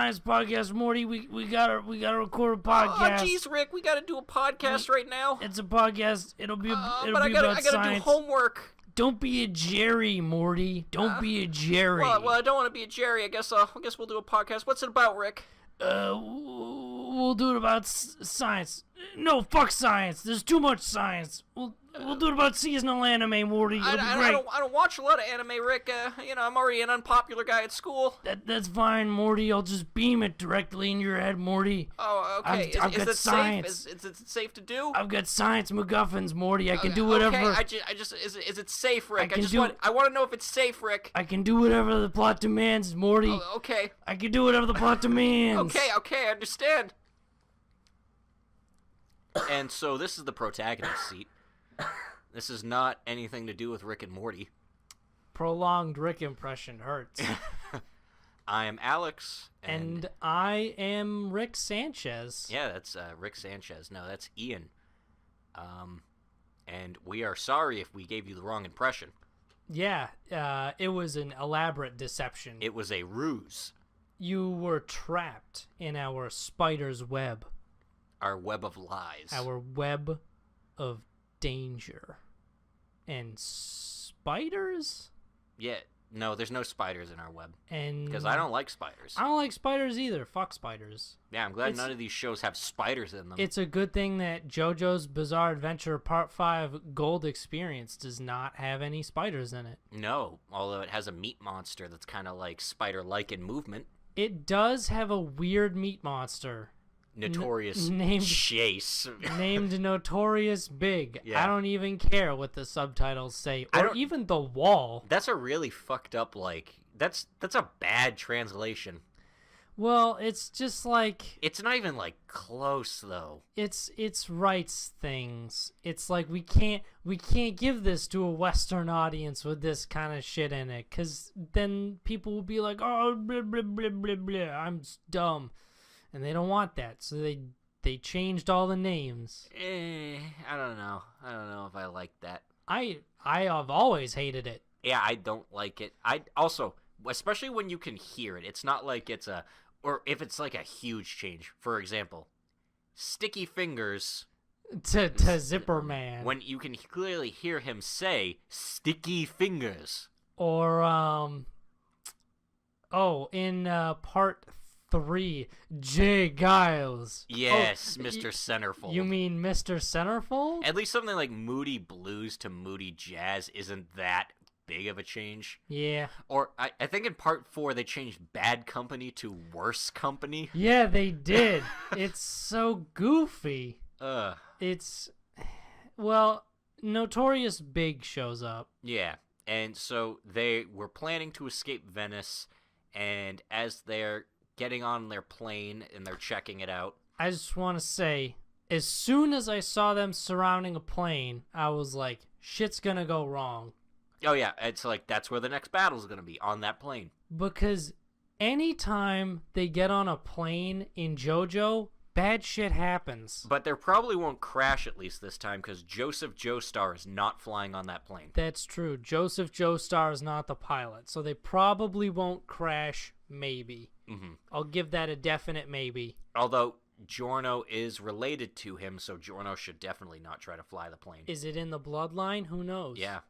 science podcast, Morty. We gotta record a podcast. Oh, jeez, Rick, we gotta do a podcast right now. It's a podcast. It'll be but about I gotta science. do homework. Don't be a Jerry, Morty. Don't be a Jerry. Well, I don't want to be a Jerry. I guess we'll do a podcast. What's it about, Rick? We'll do it about science. No, fuck science. There's too much science. We'll do it about seasonal anime, Morty. It'll be great. I don't watch a lot of anime, Rick. I'm already an unpopular guy at school. That's fine, Morty. I'll just beam it directly in your head, Morty. Oh, okay. I've got it science. Safe? Is it safe to do? I've got science MacGuffins, Morty. I can do whatever. Okay, is it safe, Rick? I want to know if it's safe, Rick. I can do whatever the plot demands, Morty. Oh, okay. I can do whatever the plot demands. Okay, I understand. And so this is the protagonist seat. This is not anything to do with Rick and Morty. Prolonged Rick impression hurts. I am Alex. And I am Rick Sanchez. Yeah, that's Rick Sanchez. No, that's Ian. And we are sorry if we gave you the wrong impression. Yeah, it was an elaborate deception. It was a ruse. You were trapped in our spider's web. Our web of lies. Our web of danger. And spiders? Yeah, no, there's no spiders in our web. And because I don't like spiders. I don't like spiders either. Fuck spiders. Yeah, I'm glad none of these shows have spiders in them. It's a good thing that JoJo's Bizarre Adventure Part 5 Gold Experience does not have any spiders in it. No, although it has a meat monster that's kind of like spider-like in movement. It does have a weird meat monster. Notorious Chase. Named Notorious Big. Yeah. I don't even care what the subtitles say, or even the wall. That's a really fucked up, that's a bad translation. Well, it's just like... It's not even, close, though. It's writes things. It's like we can't give this to a Western audience with this kind of shit in it, because then people will be like, oh, blah, blah, blah, blah, blah, I'm dumb. And they don't want that, so they changed all the names. I don't know. I don't know if I like that. I have always hated it. Yeah, I don't like it. I also, especially when you can hear it, it's not like it's or if it's like a huge change. For example, Sticky Fingers to Zipper Man. When you can clearly hear him say Sticky Fingers. Or in part 3, Jay Giles. Yes, Mr. Centerfold. You mean Mr. Centerfold? At least something like Moody Blues to Moody Jazz isn't that big of a change. Yeah. Or I think in part 4 they changed Bad Company to Worse Company. Yeah, they did. It's so goofy. It's... Well, Notorious Big shows up. Yeah, and so they were planning to escape Venice, and as they're getting on their plane and they're checking it out. I just want to say, as soon as I saw them surrounding a plane, I was like, shit's gonna go wrong. Oh yeah, it's like that's where the next battle's gonna be, on that plane. Because anytime they get on a plane in JoJo, bad shit happens. But there probably won't crash at least this time, because Joseph Joestar is not flying on that plane. That's true. Joseph Joestar is not the pilot, so they probably won't crash, maybe. Mm-hmm. I'll give that a definite maybe. Although Giorno is related to him, so Giorno should definitely not try to fly the plane. Is it in the bloodline? Who knows? Yeah.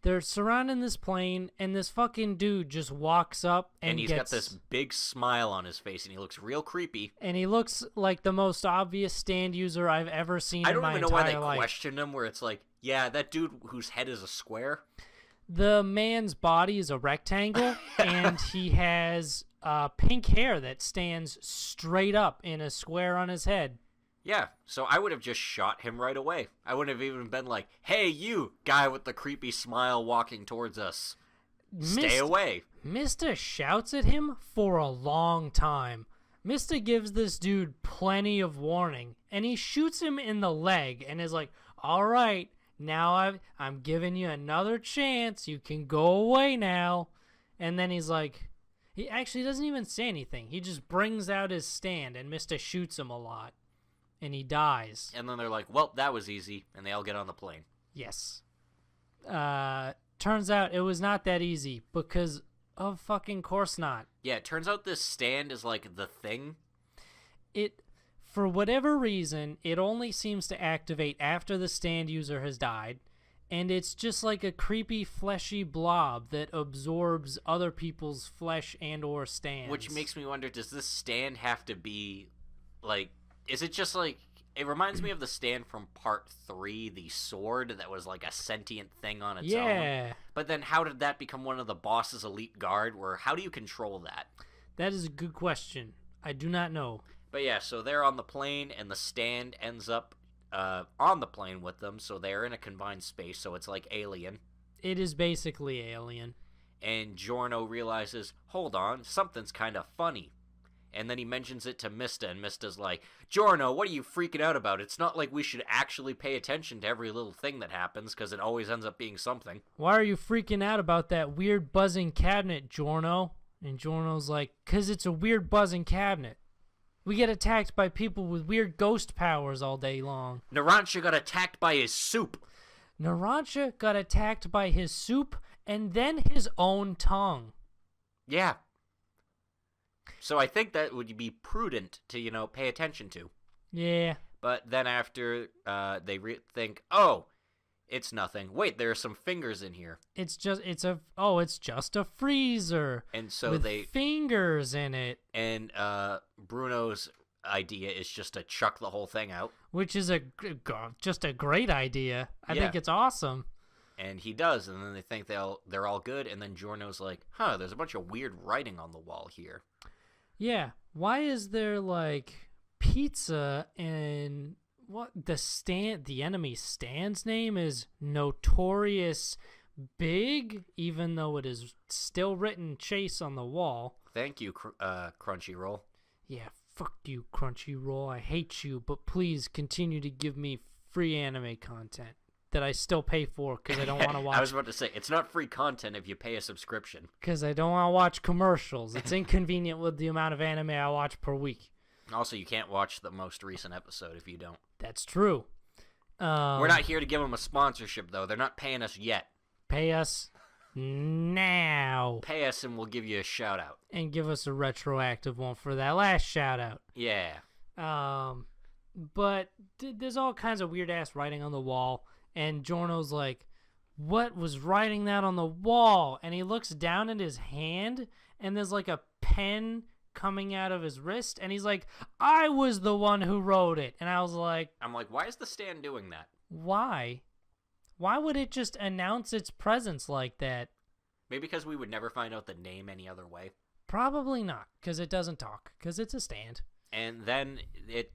They're surrounding this plane, and this fucking dude just walks up and he's got this big smile on his face, and he looks real creepy. And he looks like the most obvious stand user I've ever seen in my entire life. I don't even know why they questioned him, where it's like, yeah, that dude whose head is a square. The man's body is a rectangle, and he has pink hair that stands straight up in a square on his head. Yeah, so I would have just shot him right away. I wouldn't have even been like, hey, you, guy with the creepy smile walking towards us. Stay away. Mista shouts at him for a long time. Mista gives this dude plenty of warning, and he shoots him in the leg and is like, all right, now I'm giving you another chance. You can go away now. And then he's like, he actually doesn't even say anything. He just brings out his stand, and Mista shoots him a lot. And he dies. And then they're like, well, that was easy. And they all get on the plane. Yes. Turns out it was not that easy, because Of fucking course not. Yeah, it turns out this stand is like the thing. For whatever reason, it only seems to activate after the stand user has died, and it's just like a creepy fleshy blob that absorbs other people's flesh and or stands. Which makes me wonder, does this stand have to be like, is it just like, it reminds me of the stand from part 3, the sword that was like a sentient thing on its own. But then how did that become one of the boss's elite guard? Or how do you control that? That is a good question. I do not know. But yeah, so they're on the plane, and the stand ends up on the plane with them, so they're in a confined space, so it's like Alien. It is basically Alien. And Giorno realizes, hold on, something's kind of funny. And then he mentions it to Mista, and Mista's like, Giorno, what are you freaking out about? It's not like we should actually pay attention to every little thing that happens, because it always ends up being something. Why are you freaking out about that weird buzzing cabinet, Giorno? And Giorno's like, 'cause it's a weird buzzing cabinet. We get attacked by people with weird ghost powers all day long. Narancia got attacked by his soup. Narancia got attacked by his soup and then his own tongue. Yeah. So I think that would be prudent to, pay attention to. Yeah. But then after they think, oh, it's nothing. Wait, there are some fingers in here. It's just a freezer. And so with fingers in it. And Bruno's idea is just to chuck the whole thing out, which is just a great idea. I think it's awesome. And he does, and then they think they're all good, and then Giorno's like, there's a bunch of weird writing on the wall here. Yeah, why is there like pizza and what the enemy stand's name is Notorious Big, even though it is still written Chase on the wall. Thank you, Crunchyroll. Yeah, fuck you, Crunchyroll. I hate you, but please continue to give me free anime content that I still pay for because I don't want to watch. I was about to say, it's not free content if you pay a subscription. Because I don't want to watch commercials. It's inconvenient with the amount of anime I watch per week. Also, you can't watch the most recent episode if you don't. That's true. We're not here to give them a sponsorship, though. They're not paying us yet. Pay us now. Pay us and we'll give you a shout-out. And give us a retroactive one for that last shout-out. Yeah. But there's all kinds of weird-ass writing on the wall. And Giorno's like, what was writing that on the wall? And he looks down at his hand, and there's like a pen coming out of his wrist. And he's like, I was the one who wrote it. And I'm like, why is the stand doing that? Why? Why would it just announce its presence like that? Maybe because we would never find out the name any other way. Probably not, because it doesn't talk, because it's a stand. And then it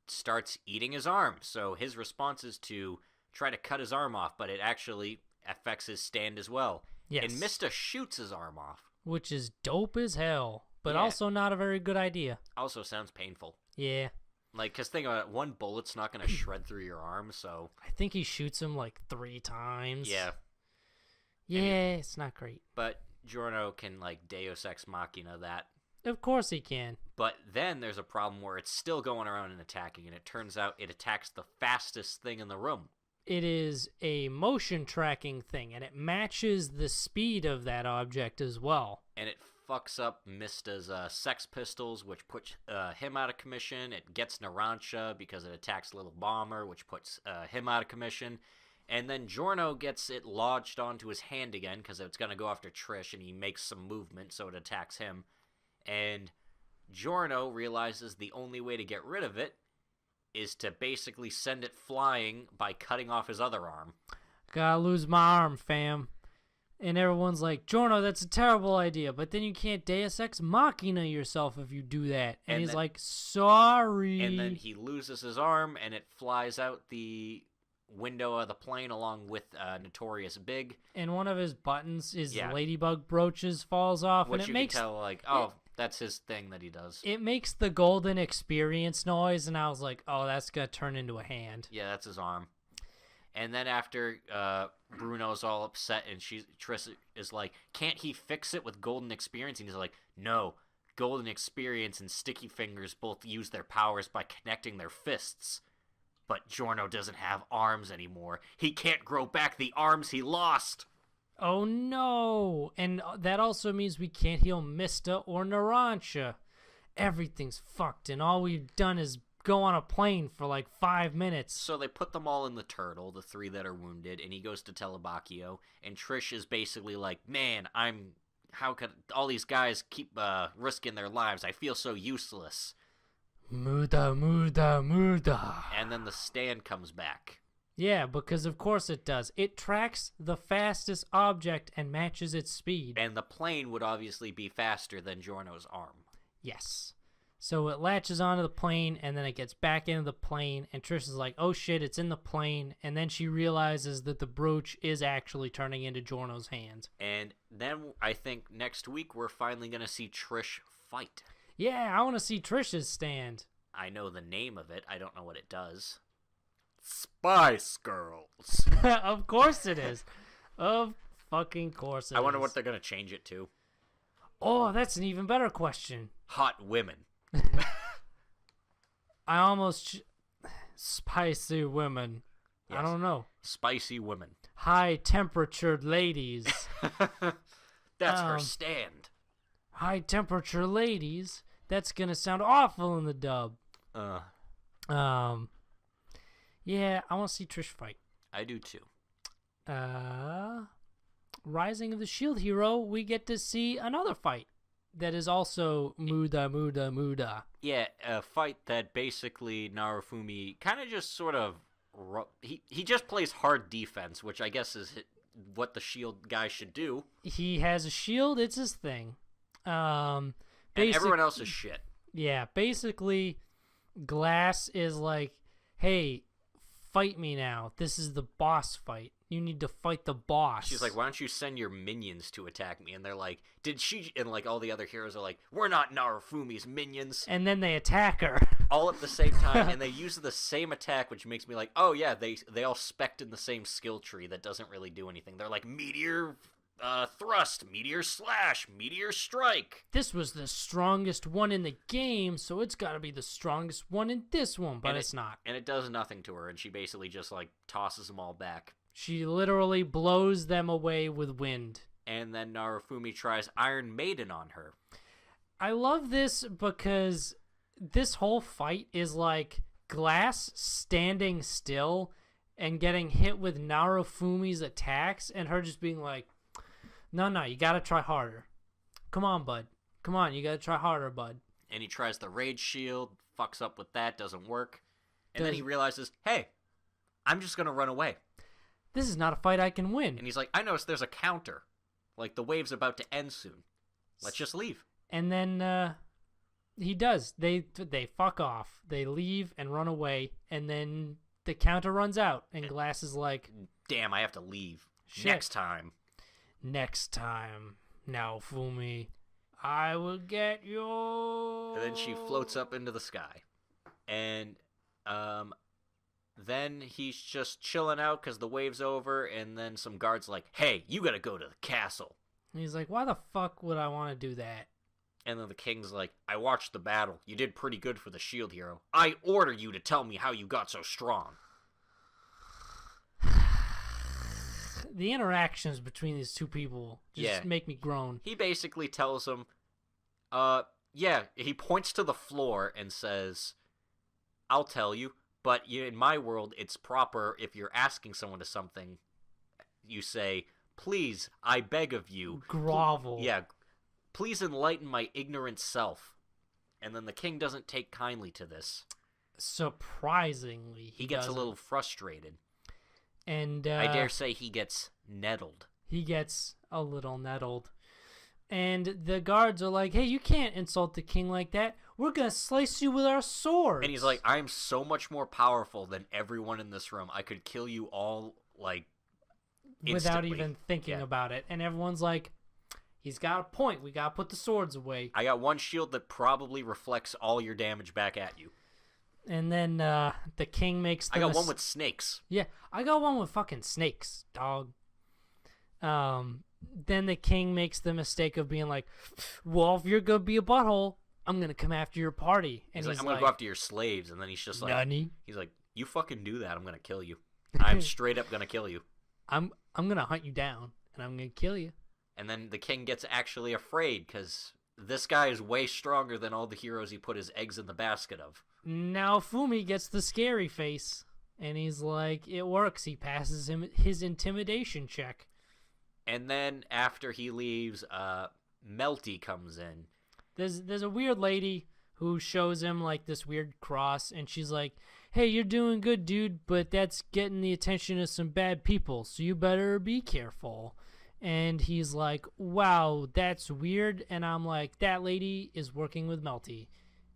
starts eating his arm. So his response is to try to cut his arm off, but it actually affects his stand as well. Yes. And Mista shoots his arm off. Which is dope as hell, but also not a very good idea. Also sounds painful. Yeah. Like, because think about it, one bullet's not going to shred through your arm, so... I think he shoots him like 3 times. Yeah. Yeah, it's not great. But Giorno can, like, Deus Ex Machina that. Of course he can. But then there's a problem where it's still going around and attacking, and it turns out it attacks the fastest thing in the room. It is a motion tracking thing, and it matches the speed of that object as well. And it fucks up Mista's Sex Pistols, which puts him out of commission. It gets Narancia because it attacks Little Bomber, which puts him out of commission. And then Giorno gets it lodged onto his hand again because it's going to go after Trish, and he makes some movement, so it attacks him. And Giorno realizes the only way to get rid of it is to basically send it flying by cutting off his other arm. Gotta lose my arm, fam. And everyone's like, Giorno, that's a terrible idea, but then you can't Deus Ex Machina yourself if you do that. And he's like, sorry. And then he loses his arm, and it flies out the window of the plane along with Notorious Big. And one of his buttons, his ladybug brooches, falls off. Which and it you makes, can tell, like, that's his thing that he does. It makes the golden experience noise, and I was like, oh, that's going to turn into a hand. Yeah, that's his arm. And then after Bruno's all upset, and Trish is like, can't he fix it with golden experience? And he's like, no, golden experience and sticky fingers both use their powers by connecting their fists. But Giorno doesn't have arms anymore. He can't grow back the arms he lost. Oh no! And that also means we can't heal Mista or Narancia. Everything's fucked, and all we've done is go on a plane for like 5 minutes. So they put them all in the turtle, the 3 that are wounded, and he goes to tell Abakio, and Trish is basically like, man, how could all these guys keep risking their lives? I feel so useless. Muda. And then the stand comes back. Yeah, because of course it does. It tracks the fastest object and matches its speed. And the plane would obviously be faster than Giorno's arm. Yes. So it latches onto the plane, and then it gets back into the plane, and Trish is like, oh shit, it's in the plane, and then she realizes that the brooch is actually turning into Giorno's hand. And then I think next week we're finally going to see Trish fight. Yeah, I want to see Trish's stand. I know the name of it. I don't know what it does. Spice Girls. Of course it is. Of fucking course it is. I wonder what they're going to change it to. Oh, that's an even better question. Hot women. I almost... Spicy women. Yes. I don't know. Spicy women. High-temperatured ladies. That's her stand. High-temperature ladies? That's going to sound awful in the dub. Yeah, I want to see Trish fight. I do too. Rising of the Shield Hero, we get to see another fight that is also Muda. Yeah, a fight that basically Narufumi kind of just sort of... He just plays hard defense, which I guess is what the shield guy should do. He has a shield, it's his thing. And everyone else is shit. Yeah, basically, Glass is like, hey, fight me now. This is the boss fight. You need to fight the boss. She's like, why don't you send your minions to attack me? And they're like, did she... And like all the other heroes are like, we're not Narufumi's minions. And then they attack her. All at the same time, and they use the same attack, which makes me like, oh yeah, they all spec'd in the same skill tree that doesn't really do anything. They're like, meteor... thrust, meteor slash, meteor strike. This was the strongest one in the game, so it's got to be the strongest one in this one, but it's not. And it does nothing to her, and she basically just, like, tosses them all back. She literally blows them away with wind. And then Narufumi tries Iron Maiden on her. I love this because this whole fight is like Glass standing still and getting hit with Narufumi's attacks, and her just being like, no, you gotta try harder. Come on, bud. Come on, you gotta try harder, bud. And he tries the Rage Shield, fucks up with that, doesn't work. And then he realizes, hey, I'm just gonna run away. This is not a fight I can win. And he's like, I noticed there's a counter. Like, the wave's about to end soon. Let's just leave. And then he does. They fuck off. They leave and run away, and then the counter runs out, and Glass is like, damn, I have to leave. Shit. Next time, now Fumi, I will get you. And then she floats up into the sky. And then he's just chilling out because the wave's over, and then some guards like, hey, you gotta go to the castle. And he's like, why the fuck would I want to do that? And then the king's like, I watched the battle. You did pretty good for the shield hero. I order you to tell me how you got so strong. The interactions between these two people just make me groan. He basically tells him, he points to the floor and says, I'll tell you, but in my world, it's proper if you're asking someone to something, you say, please, I beg of you. Grovel. Please enlighten my ignorant self. And then the king doesn't take kindly to this. Surprisingly, he gets a little frustrated. And I dare say he gets nettled. He gets a little nettled. And the guards are like, hey, you can't insult the king like that. We're going to slice you with our swords. And he's like, I'm so much more powerful than everyone in this room. I could kill you all, like, instantly. Without even thinking about it. And everyone's like, he's got a point. We got to put the swords away. I got one shield that probably reflects all your damage back at you. And then the king makes I got one with snakes. Yeah, I got one with fucking snakes, dog. Then the king makes the mistake of being like, well, if you're going to be a butthole, I'm going to come after your party. And he's like, I'm going to go after your slaves. And then he's just like, Nani? He's like, you fucking do that, I'm going to kill you. I'm straight up going to kill you. I'm going to hunt you down. and I'm gonna kill you. And then the king gets actually afraid because this guy is way stronger than all the heroes he put his eggs in the basket of. Now Fumi gets the scary face, and he's like, it works. He passes him his intimidation check. And then after he leaves, Melty comes in. There's a weird lady who shows him like this weird cross, and she's like, hey, you're doing good, dude, but that's getting the attention of some bad people, so you better be careful. And he's like, wow, that's weird. And I'm like, that lady is working with Melty.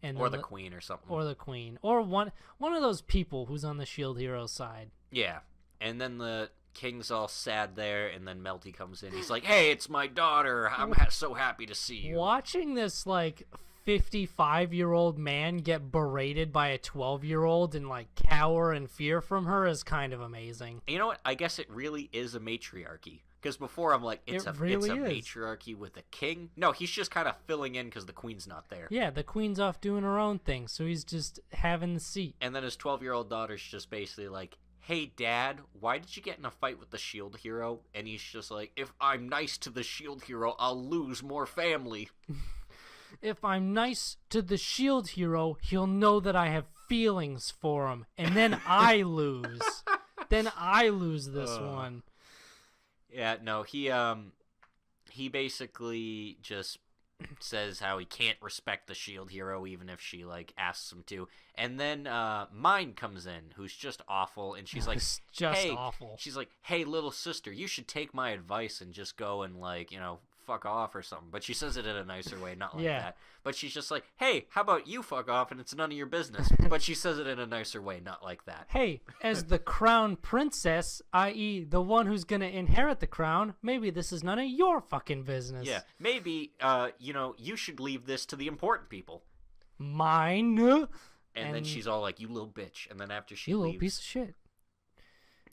And or the queen or something. Or the queen. Or one of those people who's on the Shield Hero side. Yeah. And then the king's all sad there, and then Melty comes in. He's like, hey, it's my daughter. I'm so happy to see you. Watching this, like, 55-year-old man get berated by a 12-year-old and, like, cower in fear from her is kind of amazing. You know what? I guess it really is a matriarchy. Because before I'm like, it's a matriarchy with a king. No, he's just kind of filling in because the queen's not there. Yeah, the queen's off doing her own thing, so he's just having the seat. And then his 12-year-old daughter's just basically like, hey, Dad, why did you get in a fight with the Shield Hero? And he's just like, if I'm nice to the Shield Hero, I'll lose more family. If I'm nice to the Shield Hero, he'll know that I have feelings for him, and then I lose. Then I lose this one. Yeah, no, he basically just says how he can't respect the Shield Hero even if she, like, asks him to. And then Mine comes in, who's just awful, and she's like, awful. She's like, hey, little sister, you should take my advice and just go and, like, you know, fuck off or something. But she says it in a nicer way, not like that. But she's just like, hey, how about you fuck off and it's none of your business? But she says it in a nicer way, not like that. Hey, as the crown princess, i.e. the one who's gonna inherit the crown, maybe this is none of your fucking business. Yeah, maybe, you know, you should leave this to the important people. Mine. And then she's all like, you little bitch. And then after she leaves... You leaves... little piece of shit.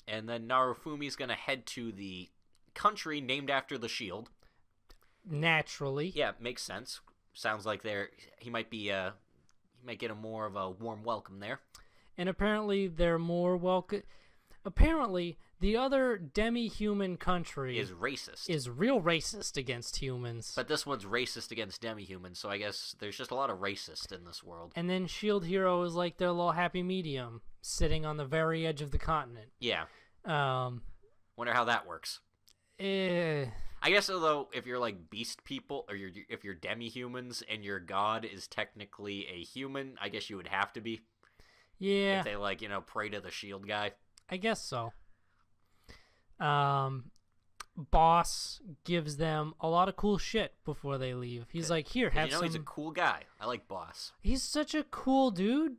And then Narufumi's gonna head to the country named after the shield. Naturally. Yeah, makes sense. Sounds like he might get a more of a warm welcome there. And apparently they're more welcome. Apparently the other demi-human country is racist. Is real racist against humans. But this one's racist against demi-humans, so I guess there's just a lot of racist in this world. And then Shield Hero is like their little happy medium, sitting on the very edge of the continent. Yeah. Wonder how that works. I guess, although, if you're like beast people, or if you're demi-humans and your god is technically a human, I guess you would have to be. Yeah. If they, like, you know, pray to the shield guy. I guess so. Boss gives them a lot of cool shit before they leave. He's like, here, have some... he's a cool guy. I like Boss. He's such a cool dude.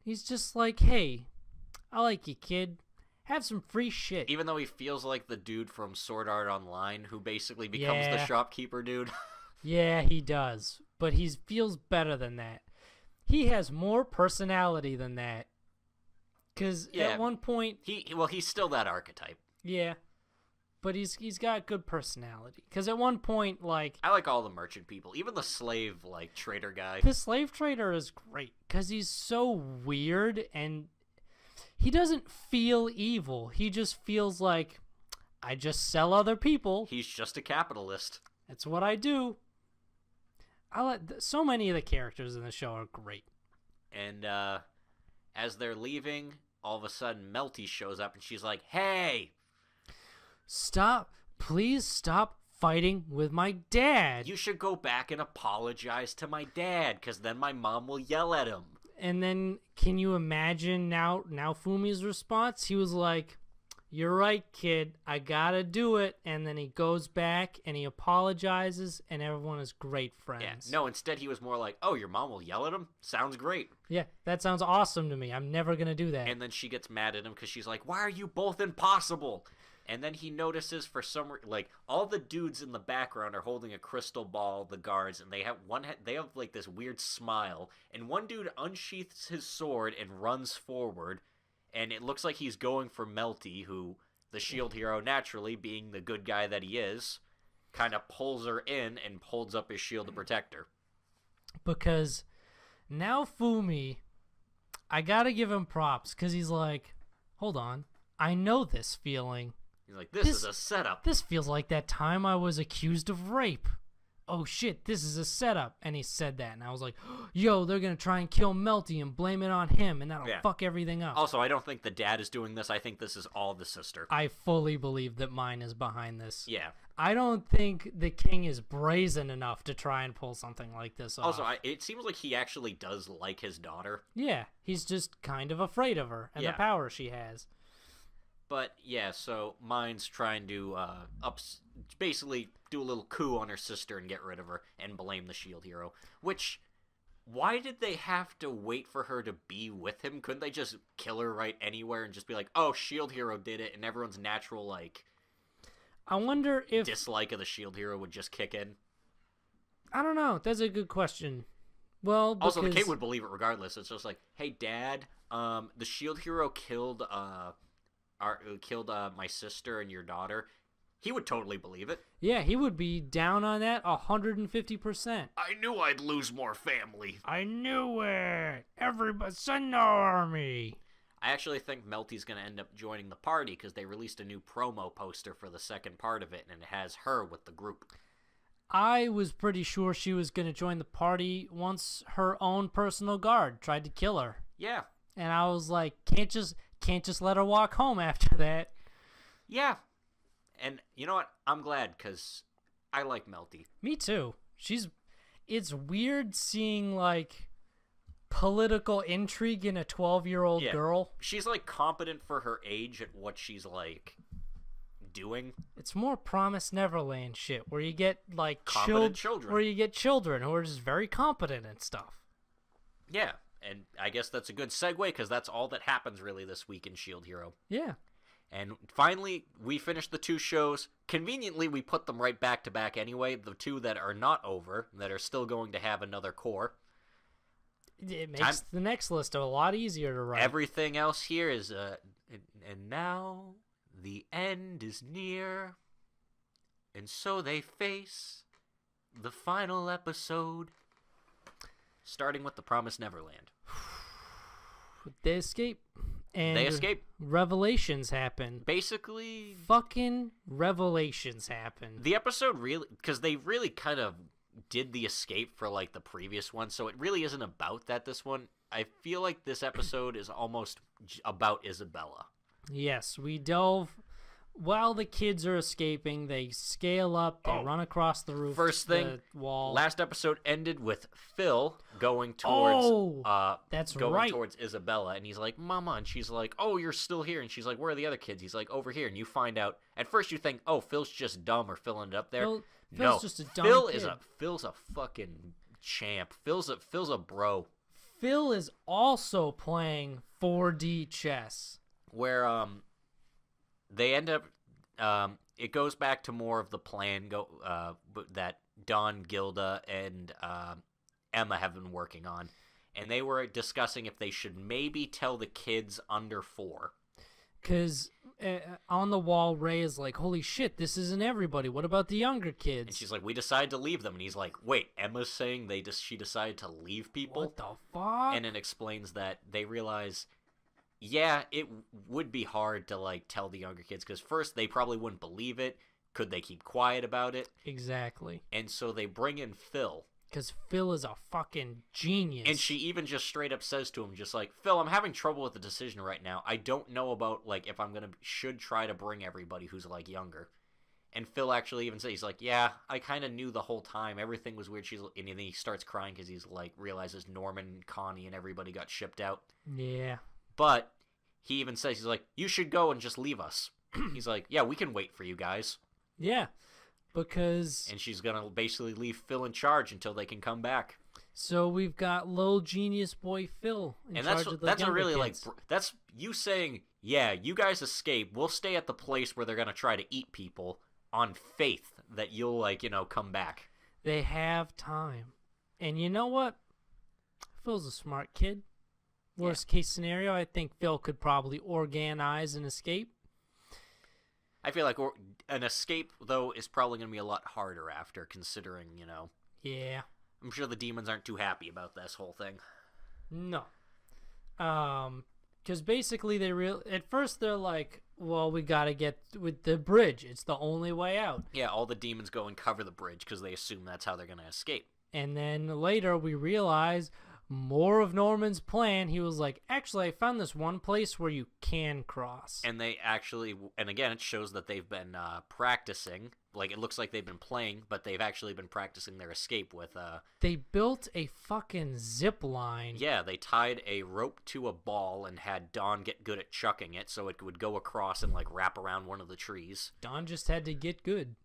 He's just like, hey, I like you, kid. Have some free shit. Even though he feels like the dude from Sword Art Online who basically becomes the shopkeeper dude. Yeah, he does. But he feels better than that. He has more personality than that. Because at one point... he's still that archetype. Yeah. But he's got good personality. Because at one point, like... I like all the merchant people. Even the slave, like, trader guy. The slave trader is great. Because he's so weird and... He doesn't feel evil. He just feels like, I just sell other people. He's just a capitalist. That's what I do. So many of the characters in the show are great. And as they're leaving, all of a sudden Melty shows up and she's like, hey! Stop. Please stop fighting with my dad. You should go back and apologize to my dad, because then my mom will yell at him. And then, can you imagine now Fumi's response? He was like, you're right, kid. I gotta do it. And then he goes back and he apologizes and everyone is great friends. Yeah. No, instead he was more like, oh, your mom will yell at him? Sounds great. Yeah, that sounds awesome to me. I'm never gonna do that. And then she gets mad at him because she's like, why are you both impossible? And then he notices for some like all the dudes in the background are holding a crystal ball, the guards, and they have like this weird smile. And one dude unsheaths his sword and runs forward, and it looks like he's going for Melty, who the shield hero, naturally being the good guy that he is, kind of pulls her in and holds up his shield to protect her. Because now Fumi, I gotta give him props because he's like, hold on, I know this feeling. He's like, this is a setup. This feels like that time I was accused of rape. Oh shit, this is a setup. And he said that, and I was like, yo, they're gonna try and kill Melty and blame it on him, and that'll fuck everything up. Also, I don't think the dad is doing this. I think this is all the sister. I fully believe that mine is behind this. Yeah. I don't think the king is brazen enough to try and pull something like this off. Also, it seems like he actually does like his daughter. Yeah, he's just kind of afraid of her and the power she has. But, yeah, so mine's trying to basically do a little coup on her sister and get rid of her and blame the shield hero. Which, why did they have to wait for her to be with him? Couldn't they just kill her right anywhere and just be like, oh, shield hero did it, and everyone's natural, like, I wonder if dislike of the shield hero would just kick in? I don't know. That's a good question. Well, because... Also, the kid would believe it regardless. It's just like, hey, Dad, the shield hero killed my sister and your daughter. He would totally believe it. Yeah, he would be down on that 150%. I knew I'd lose more family. I knew it. Everybody, send the army. I actually think Melty's going to end up joining the party because they released a new promo poster for the second part of it, and it has her with the group. I was pretty sure she was going to join the party once her own personal guard tried to kill her. Yeah. And I was like, can't just let her walk home after that. Yeah. And you know what? I'm glad because I like Melty. Me too. It's weird seeing like political intrigue in a 12-year-old girl. She's like competent for her age at what she's like doing. It's more Promised Neverland shit where you get like children. Where you get children who are just very competent and stuff. Yeah. And I guess that's a good segue because that's all that happens really this week in Shield Hero. Yeah. And finally, we finished the two shows. Conveniently, we put them right back to back anyway. The two that are not over, that are still going to have another core. It makes the next list a lot easier to write. Everything else here is, and now the end is near. And so they face the final episode. Starting with the Promised Neverland. They escape. And they escape. Revelations happen. Basically, fucking revelations happen. The episode really, because they really kind of did the escape for like the previous one, so it really isn't about that. This one, I feel like this episode is almost about Isabella. Yes, we delve. While the kids are escaping, they scale up, they run across the roof. First thing, the wall. Last episode ended with Phil going towards right. towards Isabella, and he's like, Mama, and she's like, oh, you're still here, and she's like, where are the other kids? He's like, over here, and you find out, at first you think, oh, Phil's just dumb, or Phil ended up there. Phil's just a dumb kid. Phil's a fucking champ. Phil's a bro. Phil is also playing 4D chess. Where, they end up, it goes back to more of the plan that Don, Gilda, and Emma have been working on. And they were discussing if they should maybe tell the kids under 4. Because on the wall, Ray is like, holy shit, this isn't everybody. What about the younger kids? And she's like, we decided to leave them. And he's like, wait, Emma's saying she decided to leave people? What the fuck? And it explains that they realize... Yeah, it would be hard to, like, tell the younger kids, because first, they probably wouldn't believe it. Could they keep quiet about it? Exactly. And so they bring in Phil. Because Phil is a fucking genius. And she even just straight up says to him, just like, Phil, I'm having trouble with the decision right now. I don't know about, like, if I'm should try to bring everybody who's, like, younger. And Phil actually even says, he's like, yeah, I kind of knew the whole time. Everything was weird. And then he starts crying because he's, like, realizes Norman, Connie, and everybody got shipped out. Yeah. But he even says, he's like, you should go and just leave us. He's like, yeah, we can wait for you guys. Yeah, because... And she's going to basically leave Phil in charge until they can come back. So we've got little genius boy Phil in charge of the that's a really kids. like that's you saying, yeah, you guys escape. We'll stay at the place where they're going to try to eat people on faith that you'll, like, you know, come back. They have time. And you know what? Phil's a smart kid. Worst case scenario, I think Phil could probably organize an escape. I feel like an escape, though, is probably going to be a lot harder after, considering, you know. Yeah. I'm sure the demons aren't too happy about this whole thing. No. Because basically at first they're like, well, we gotta get with the bridge. It's the only way out. Yeah, all the demons go and cover the bridge because they assume that's how they're going to escape. And then later we realize more of Norman's plan. He was like, actually, I found this one place where you can cross. And they actually, and again, it shows that they've been practicing. Like, it looks like they've been playing, but they've actually been practicing their escape with... They built a fucking zip line. Yeah, they tied a rope to a ball and had Dawn get good at chucking it so it would go across and, like, wrap around one of the trees. Dawn just had to get good.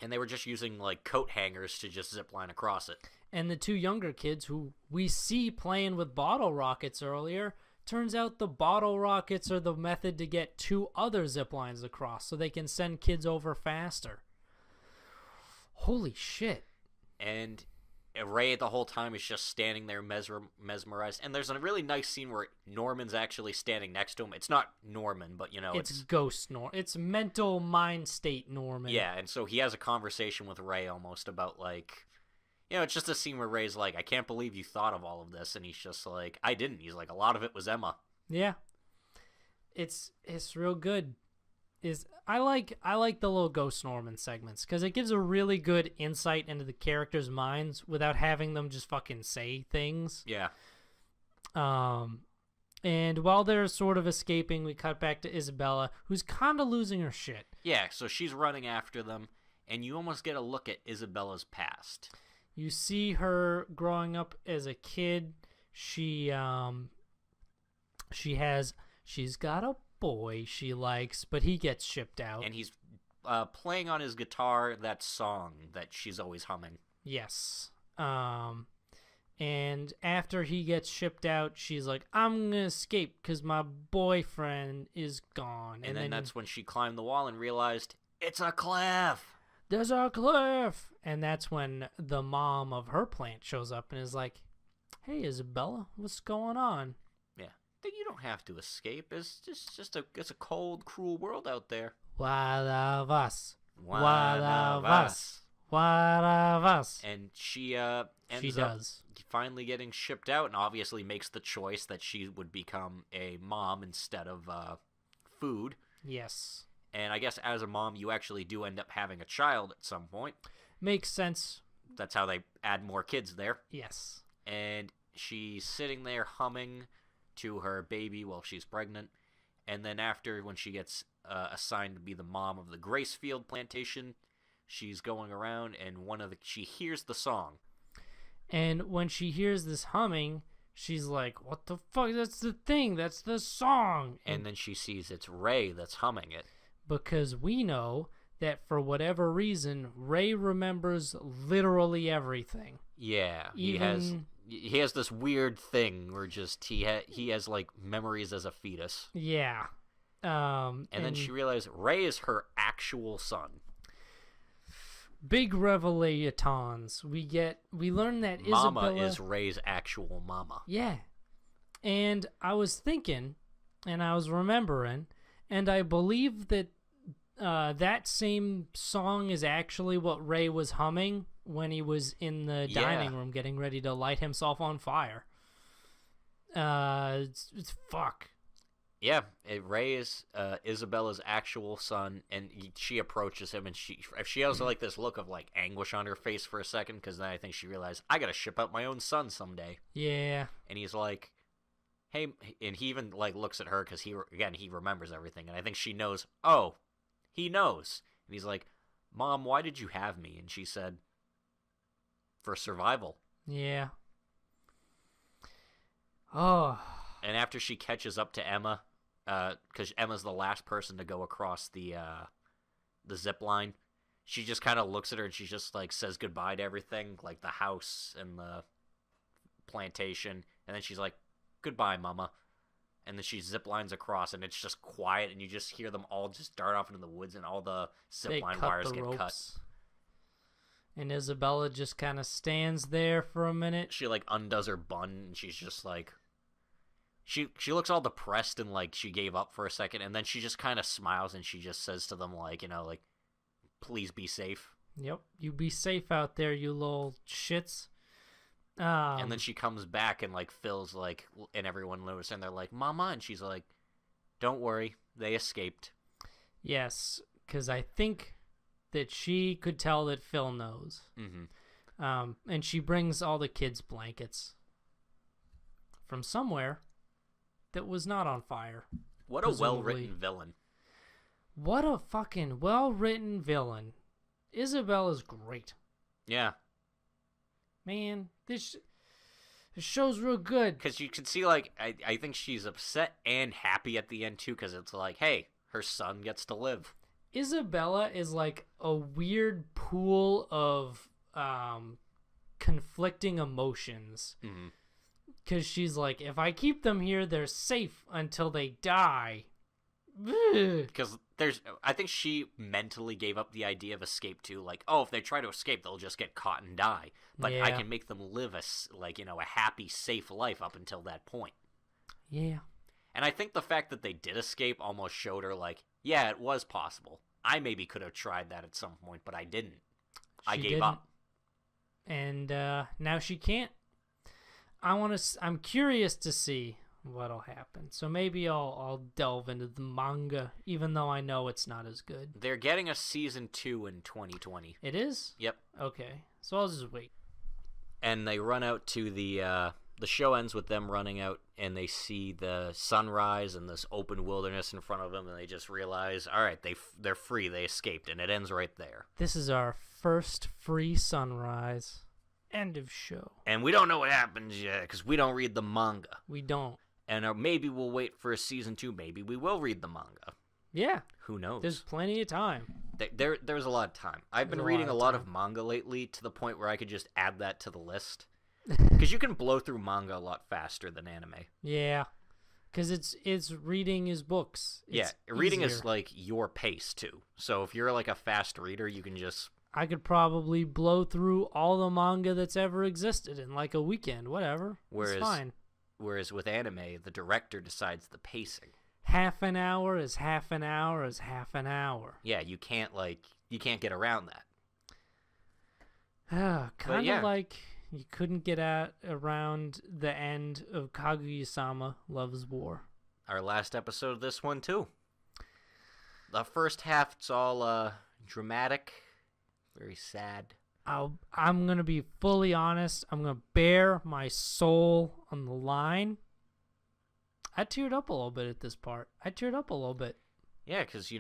And they were just using, like, coat hangers to just zip line across it. And the two younger kids who we see playing with bottle rockets earlier, turns out the bottle rockets are the method to get 2 other zip lines across so they can send kids over faster. Holy shit. And Ray the whole time is just standing there mesmerized. And there's a really nice scene where Norman's actually standing next to him. It's not Norman, but, you know, it's ghost Norman. It's mental mind state Norman. Yeah, and so he has a conversation with Ray almost about, like... You know, it's just a scene where Ray's like, I can't believe you thought of all of this. And he's just like, I didn't. He's like, a lot of it was Emma. Yeah. It's real good. I like the little Ghost Norman segments because it gives a really good insight into the characters' minds without having them just fucking say things. Yeah. And while they're sort of escaping, we cut back to Isabella, who's kind of losing her shit. Yeah, so she's running after them, and you almost get a look at Isabella's past. You see her growing up as a kid. She's got a boy she likes, but he gets shipped out. And he's playing on his guitar that song that she's always humming. Yes. And after he gets shipped out, she's like, I'm gonna escape because my boyfriend is gone. And then that's when she climbed the wall and realized, it's a cliff! There's a cliff! And that's when the mom of her plant shows up and is like, hey, Isabella, what's going on? Yeah. You don't have to escape. It's a cold, cruel world out there. What of us? What of us? What of us? And she ends up finally getting shipped out and obviously makes the choice that she would become a mom instead of food. Yes. And I guess as a mom, you actually do end up having a child at some point. Makes sense. That's how they add more kids there. Yes. And she's sitting there humming to her baby while she's pregnant. And then after, when she gets assigned to be the mom of the Gracefield plantation, she's going around and she hears the song. And when she hears this humming, she's like, what the fuck? That's the thing. That's the song. And then she sees it's Ray that's humming it. Because we know that for whatever reason, Ray remembers literally everything. Yeah, he has this weird thing where just he has like memories as a fetus. Yeah. And then she realized Ray is her actual son. Big revelations. We learn that Mama Isabella is Ray's actual mama. Yeah. And I was thinking, and I was remembering, and I believe that that same song is actually what Ray was humming when he was in the dining room getting ready to light himself on fire. It's fuck. Yeah, Ray is Isabella's actual son, and she approaches him, and she has like this look of like anguish on her face for a second, because then I think she realized, I gotta ship out my own son someday. Yeah. And he's like, hey, and he even like looks at her because he remembers everything, and I think she knows. Oh, he knows, and he's like, Mom, why did you have me? And she said, for survival. Yeah. Oh. And after she catches up to Emma, because Emma's the last person to go across the zip line, she just kind of looks at her and she just like says goodbye to everything, like the house and the plantation, and then she's like, goodbye, Mama. And then she zip lines across, and it's just quiet, and you just hear them all just dart off into the woods, and all the zip line wires get cut. And Isabella just kind of stands there for a minute. She like undoes her bun, and she's just like, she looks all depressed and like she gave up for a second, and then she just kind of smiles, and she just says to them like, you know, like, please be safe. Yep, you be safe out there, you little shits. And then she comes back and like Phil's like, and everyone knows, and they're like, Mama, and she's like, don't worry, they escaped. Yes, because I think that she could tell that Phil knows. And she brings all the kids' blankets from somewhere that was not on fire. What a well-written villain. What a fucking well-written villain. Isabella's great. Yeah. Man, this show's real good. Because you can see, like, I think she's upset and happy at the end, too, because it's like, hey, her son gets to live. Isabella is like a weird pool of conflicting emotions. Because she's like, if I keep them here, they're safe until they die. Because I think she mentally gave up the idea of escape too. Like, oh, if they try to escape, they'll just get caught and die. But I can make them live a happy, safe life up until that point. Yeah. And I think the fact that they did escape almost showed her, like, yeah, it was possible. I maybe could have tried that at some point, but I didn't. I gave up. And now she can't. I'm curious to see what'll happen. So maybe I'll delve into the manga, even though I know it's not as good. They're getting a season 2 in 2020. It is? Yep. Okay. So I'll just wait. And they run out to the show ends with them running out, and they see the sunrise and this open wilderness in front of them, and they just realize, all right, they're free, they escaped, and it ends right there. This is our first free sunrise. End of show. And we don't know what happens yet, because we don't read the manga. We don't. And maybe we'll wait for a season 2, maybe we will read the manga. Yeah. Who knows? There's plenty of time. There's a lot of time. I've been reading a lot of manga lately to the point where I could just add that to the list. Because you can blow through manga a lot faster than anime. Yeah. Because it's reading his books. It's reading easier. is like your pace too. So if you're like a fast reader, you can just... I could probably blow through all the manga that's ever existed in like a weekend, whatever. It's fine. Whereas with anime, the director decides the pacing. Half an hour is half an hour is half an hour. Yeah, you can't get around that. Kind of like you couldn't get around the end of Kaguya-sama Loves War. Our last episode of this one too. The first half, it's all dramatic, very sad. I'm going to be fully honest. I'm going to bare my soul on the line. I teared up a little bit at this part. Yeah, because,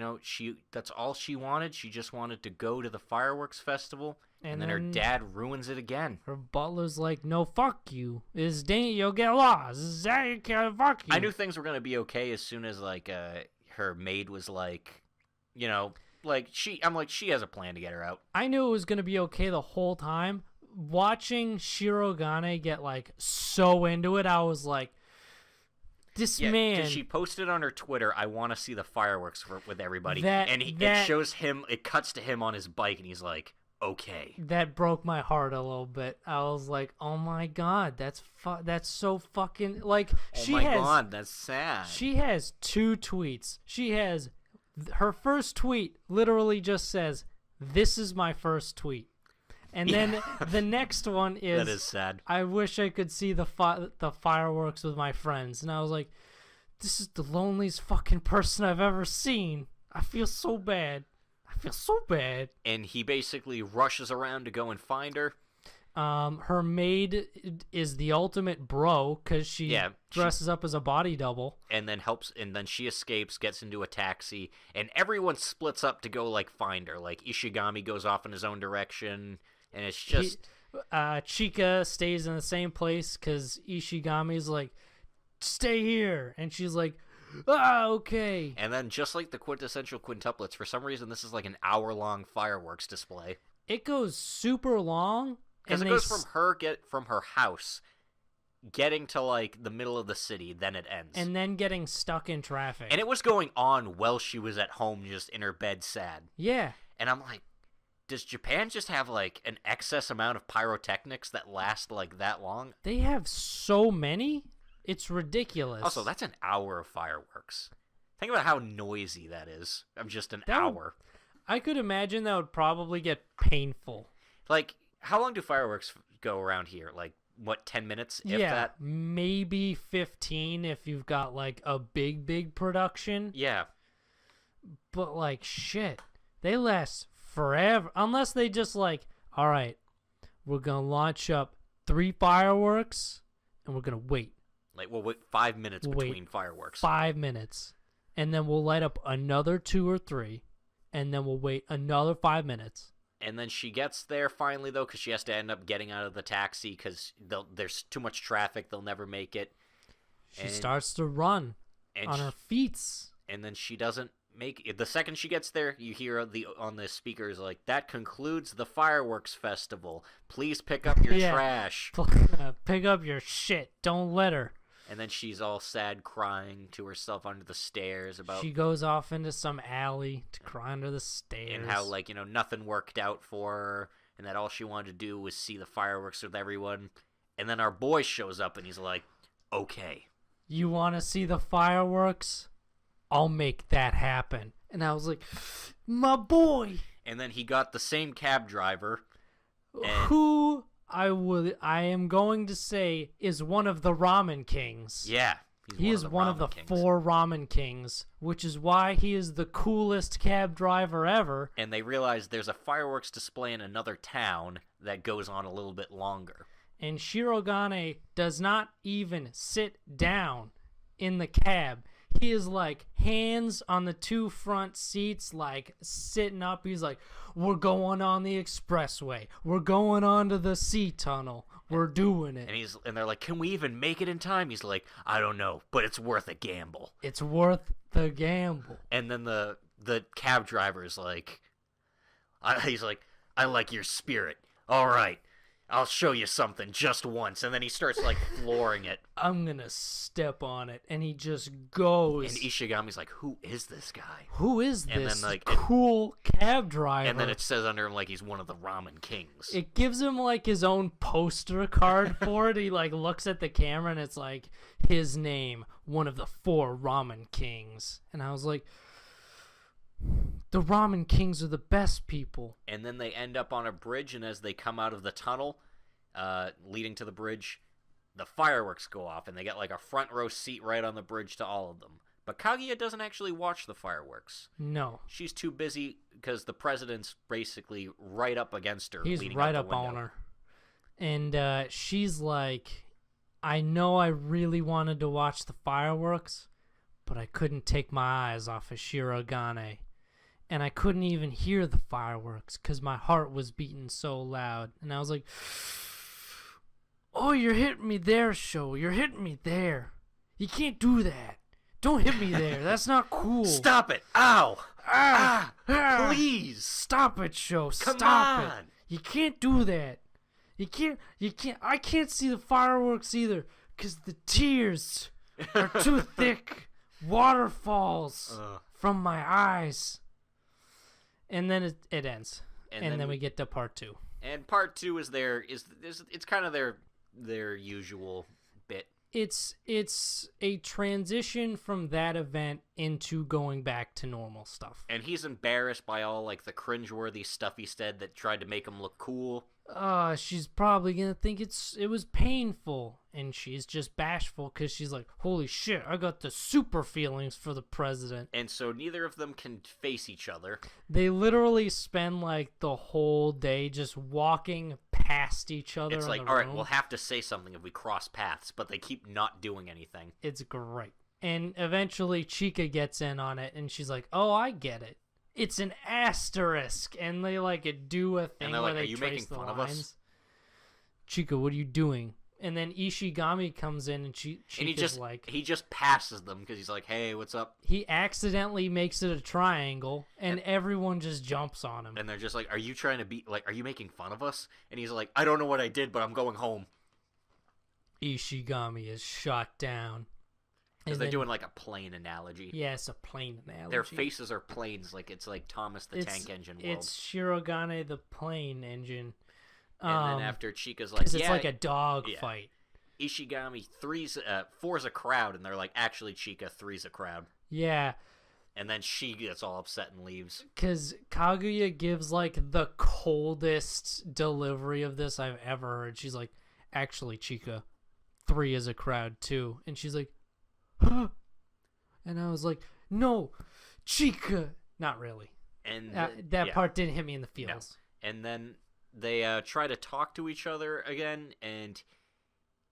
that's all she wanted. She just wanted to go to the fireworks festival, and then her dad ruins it again. Her butler's like, no, fuck you. You'll get lost. Fuck you. I knew things were going to be okay as soon as, her maid was like, she has a plan to get her out. I knew it was going to be okay the whole time. Watching Shirogane get, so into it, I was like, this man... Because she posted on her Twitter, I want to see the fireworks with everybody. It cuts to him on his bike, and he's like, okay. That broke my heart a little bit. I was like, oh my god, that's so fucking... God, that's sad. She has 2 tweets. She has... Her first tweet literally just says, this is my first tweet. And then the next one is... That is sad. I wish I could see the fireworks with my friends. And I was like, this is the loneliest fucking person I've ever seen. I feel so bad. And he basically rushes around to go and find her. Her maid is the ultimate bro because she dresses up as a body double. And then she escapes, gets into a taxi, and everyone splits up to go, find her. Ishigami goes off in his own direction, and it's just... Chika stays in the same place because Ishigami's like, stay here. And she's like, okay. And then just like the quintessential quintuplets, for some reason this is an hour-long fireworks display. It goes super long. Because it goes from her house, getting to the middle of the city, then it ends. And then getting stuck in traffic. And it was going on while she was at home just in her bed sad. Yeah. And I'm like, does Japan just have an excess amount of pyrotechnics that last that long? They have so many? It's ridiculous. Also, that's an hour of fireworks. Think about how noisy that is of just an hour. I could imagine that would probably get painful. How long do fireworks go around here? 10 minutes, if that? Maybe 15 if you've got, a big production. Yeah. But, like, shit, they last forever. Unless they just, like, all right, we're going to launch up 3 fireworks, and we're going to wait. Like, we'll wait 5 minutes between fireworks. 5 minutes. And then we'll light up another 2 or 3, and then we'll wait another 5 minutes. And then she gets there finally, though, because she has to end up getting out of the taxi because there's too much traffic. They'll never make it. She starts to run on her feet. And then she doesn't make it. The second she gets there, you hear on the speakers, like, that concludes the fireworks festival. Please pick up your trash. Pick up your shit. Don't let her. And then she's all sad, crying to herself under the stairs about... She goes off into some alley to cry under the stairs. And how, like, nothing worked out for her, and that all she wanted to do was see the fireworks with everyone. And then our boy shows up, and he's like, okay. You want to see the fireworks? I'll make that happen. And I was like, my boy. And then he got the same cab driver. Who... I am going to say is one of the ramen kings. Yeah. He is one of the 4 ramen kings, which is why he is the coolest cab driver ever. And they realize there's a fireworks display in another town that goes on a little bit longer. And Shirogane does not even sit down in the cab. He is like hands on the 2 front seats, like sitting up. He's like, we're going on the expressway. We're going on to the sea tunnel. We're doing it. And they're like, can we even make it in time? He's like, I don't know, but it's worth a gamble. It's worth the gamble. And then the cab driver is like, he's like, I like your spirit. All right. I'll show you something just once. And then he starts, like, flooring it. I'm going to step on it. And he just goes. And Ishigami's like, who is this guy? Who is this and then, like, cool cab driver? And then it says under him, like, he's one of the ramen kings. It gives him, like, his own poster card for it. He, like, looks at the camera, and it's, like, his name, one of the 4 ramen kings. And I was like... The ramen kings are the best people. And then they end up on a bridge, and as they come out of the tunnel leading to the bridge, the fireworks go off, and they get like a front row seat right on the bridge to all of them. But Kaguya doesn't actually watch the fireworks. No. She's too busy because the president's basically right up against her. He's right up on her. And she's like, I know I really wanted to watch the fireworks, but I couldn't take my eyes off of Shirogane. And I couldn't even hear the fireworks because my heart was beating so loud. And I was like, oh, you're hitting me there, Sho. You're hitting me there. You can't do that. Don't hit me there. That's not cool. Stop it. Ow. Please. Stop it, Sho. Come Stop on. it. You can't do that. You can't. I can't see the fireworks either because the tears are too thick. Waterfalls from my eyes. And then it ends, and then we get to part 2. And part 2 is it's kind of their usual bit. It's a transition from that event into going back to normal stuff. And he's embarrassed by all like the cringeworthy stuff he said that tried to make him look cool. She's probably gonna think it was painful, and she's just bashful because she's like, holy shit, I got the super feelings for the president. And so neither of them can face each other. They literally spend like the whole day just walking past each other. It's like, all right, we'll have to say something if we cross paths, but they keep not doing anything. It's great. And eventually Chika gets in on it, and she's like, oh, I get it. It's an asterisk, and they like do a thing where like, they are you trace making the fun lines. of us? Chika, what are you doing? And then Ishigami comes in, and Chika's like, he just passes them because he's like, hey, what's up? He accidentally makes it a triangle, and everyone just jumps on him. And they're just like, are you trying to be like, are you making fun of us? And he's like, I don't know what I did, but I'm going home. Ishigami is shot down. Because they're doing like a plane analogy. Yeah, it's a plane analogy. Their faces are planes, like it's like Thomas the Tank Engine world. It's Shirogane the plane engine. And then after Chika's like, because it's like a dog fight. Ishigami four's a crowd, and they're like, actually, Chika, three's a crowd. Yeah. And then she gets all upset and leaves. Because Kaguya gives like the coldest delivery of this I've ever heard. She's like, actually, Chika, 3 is a crowd too. And she's like, huh? And I was like, no, Chica. Not really. And that part didn't hit me in the feels. No. And then they try to talk to each other again, and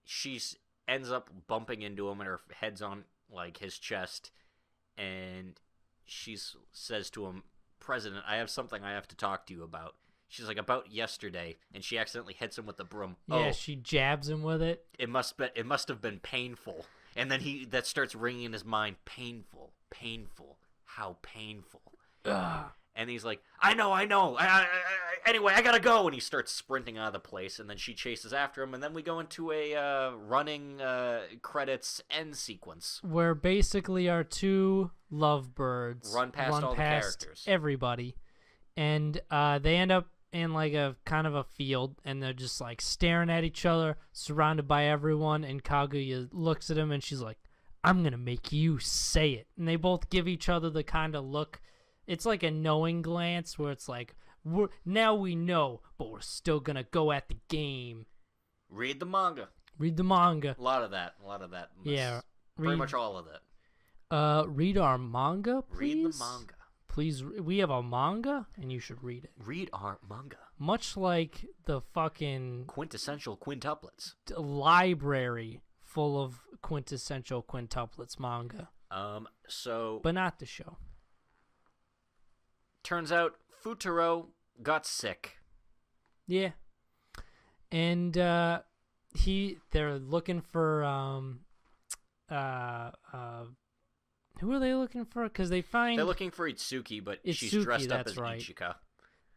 she ends up bumping into him, and her head's on like his chest, and she says to him, "President, I have something I have to talk to you about." She's like, "About yesterday," and she accidentally hits him with the broom. Yeah, she jabs him with it. It must have been painful. And then that starts ringing in his mind, painful, how painful. Ugh. And he's like, I know. Anyway, I gotta go. And he starts sprinting out of the place, and then she chases after him, and then we go into a running credits end sequence. Where basically our two lovebirds run past all the characters. Everybody. And they end up in like a kind of a field, and they're just like staring at each other, surrounded by everyone, and Kaguya looks at him, and she's like, I'm gonna make you say it. And they both give each other the kind of look. It's like a knowing glance where it's like, now we know, but we're still gonna go at the game. Read the manga. A lot of that. Yeah. Pretty much all of it. Read our manga, please? Read the manga. Please, we have a manga, and you should read it. Read our manga. Much like the fucking... quintessential quintuplets. Library full of quintessential quintuplets manga. But not the show. Turns out Futaro got sick. Yeah. And they're looking for who are they looking for? Because they're looking for Itsuki, but she's dressed up as Ichika.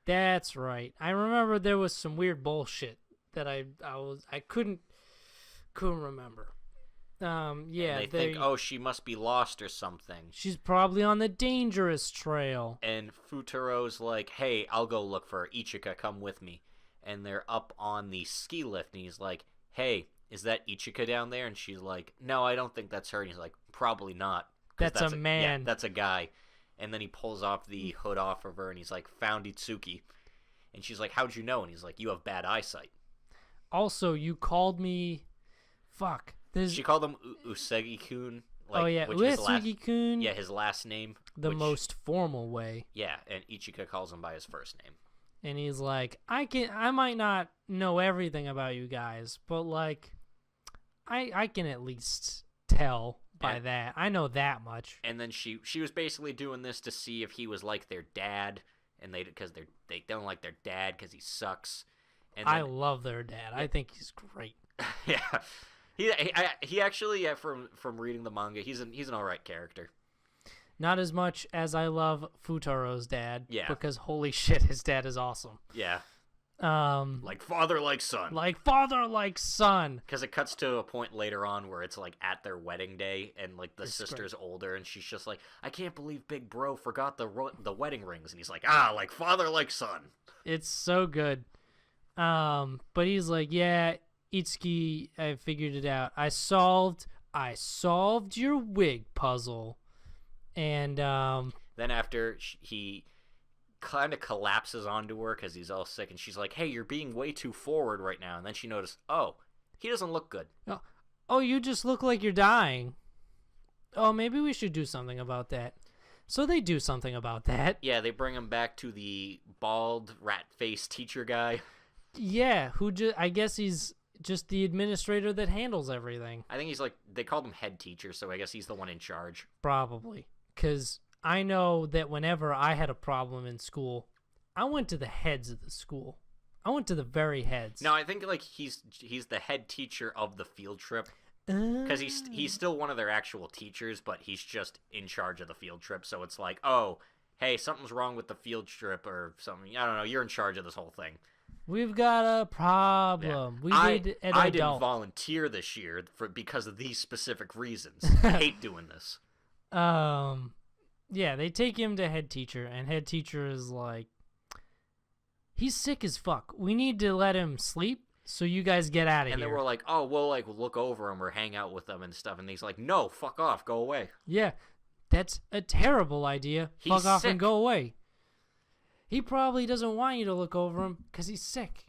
That's right. I remember there was some weird bullshit that I couldn't remember. Yeah, and they think, she must be lost or something. She's probably on the dangerous trail. And Futaro's like, hey, I'll go look for her. Ichika, come with me. And they're up on the ski lift, and he's like, hey, is that Ichika down there? And she's like, no, I don't think that's her. And he's like, probably not. That's a man. Yeah, that's a guy. And then he pulls off the hood off of her, and he's like, found Itsuki. And she's like, how'd you know? And he's like, you have bad eyesight. Also, you called me... Fuck. She called him Usagi-kun. Usagi-kun. Yeah, his last name. The most formal way. Yeah, and Ichika calls him by his first name. And he's like, I might not know everything about you guys, but like, I can at least tell by that. I know that much. And then she was basically doing this to see if he was like their dad, and because they don't like their dad because he sucks. And then, I love their dad. I think he's great. Yeah. He actually, from reading the manga, he's an alright character. Not as much as I love Futaro's dad. Yeah. Because holy shit, his dad is awesome. Yeah. Like father, like son. Like father, like son. Because it cuts to a point later on where it's like at their wedding day, and like the sister's older, and she's just like, I can't believe Big Bro forgot the wedding rings, and he's like, like father, like son. It's so good. But he's like, yeah, Itsuki, I figured it out. I solved your wig puzzle. And then after he kind of collapses onto her because he's all sick, and she's like, hey, you're being way too forward right now. And then she noticed, he doesn't look good. Oh, you just look like you're dying. Oh, maybe we should do something about that. So they do something about that. Yeah, they bring him back to the bald, rat-faced teacher guy. Yeah, I guess he's just the administrator that handles everything. I think he's like, they called him head teacher, so I guess he's the one in charge. Probably. Because I know that whenever I had a problem in school, I went to the heads of the school. I went to the very heads. No, I think like he's the head teacher of the field trip. Because he's still one of their actual teachers, but he's just in charge of the field trip. So it's like, hey, something's wrong with the field trip or something. I don't know. You're in charge of this whole thing. We've got a problem. Yeah. I didn't volunteer this year because of these specific reasons. I hate doing this. Yeah, they take him to head teacher, and head teacher is like, he's sick as fuck. We need to let him sleep so you guys get out of here. And then we're like, we'll like look over him or hang out with them and stuff. And he's like, no, fuck off, go away. Yeah, that's a terrible idea. Fuck off and go away. He probably doesn't want you to look over him because he's sick.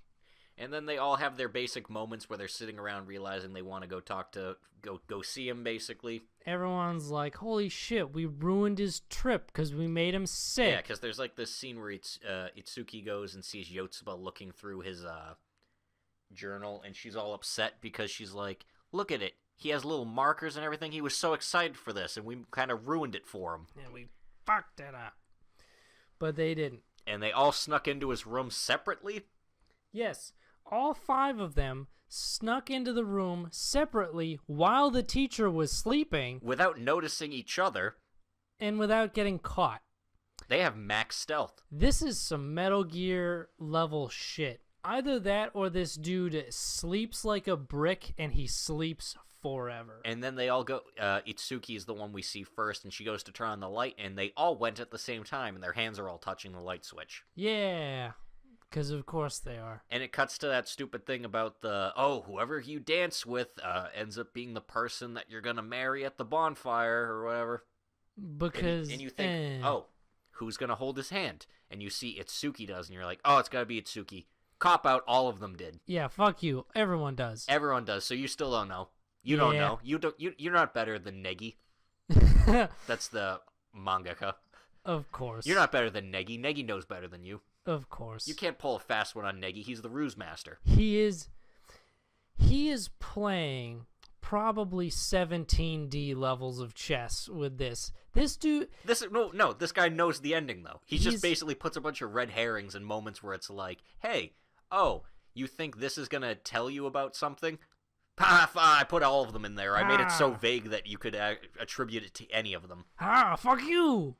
And then they all have their basic moments where they're sitting around realizing they want to go see him, basically. Everyone's like, holy shit, we ruined his trip because we made him sick. Yeah, because there's like this scene where Itsuki goes and sees Yotsuba looking through his journal, and she's all upset because she's like, look at it. He has little markers and everything. He was so excited for this, and we kind of ruined it for him. And we fucked it up. But they didn't. And they all snuck into his room separately? Yes. All 5 of them snuck into the room separately while the teacher was sleeping. Without noticing each other. And without getting caught. They have max stealth. This is some Metal Gear level shit. Either that or this dude sleeps like a brick and he sleeps forever. And then they all go, Itsuki is the one we see first, and she goes to turn on the light, and they all went at the same time, and their hands are all touching the light switch. Yeah. Because of course they are. And it cuts to that stupid thing about whoever you dance with ends up being the person that you're going to marry at the bonfire or whatever. Because... And you think, who's going to hold his hand? And you see Itsuki does, and you're like, oh, it's got to be Itsuki. Cop out, all of them did. Yeah, fuck you. Everyone does. Everyone does, so you still don't know. You don't know. You're not better than Negi. That's the mangaka. Of course. You're not better than Negi. Negi knows better than you. Of course. You can't pull a fast one on Negi. He's the ruse master. He is playing probably 17D levels of chess with this. This dude... This guy knows the ending, though. He just basically puts a bunch of red herrings in moments where it's like, hey, you think this is going to tell you about something? I put all of them in there. I made it so vague that you could attribute it to any of them. Fuck you!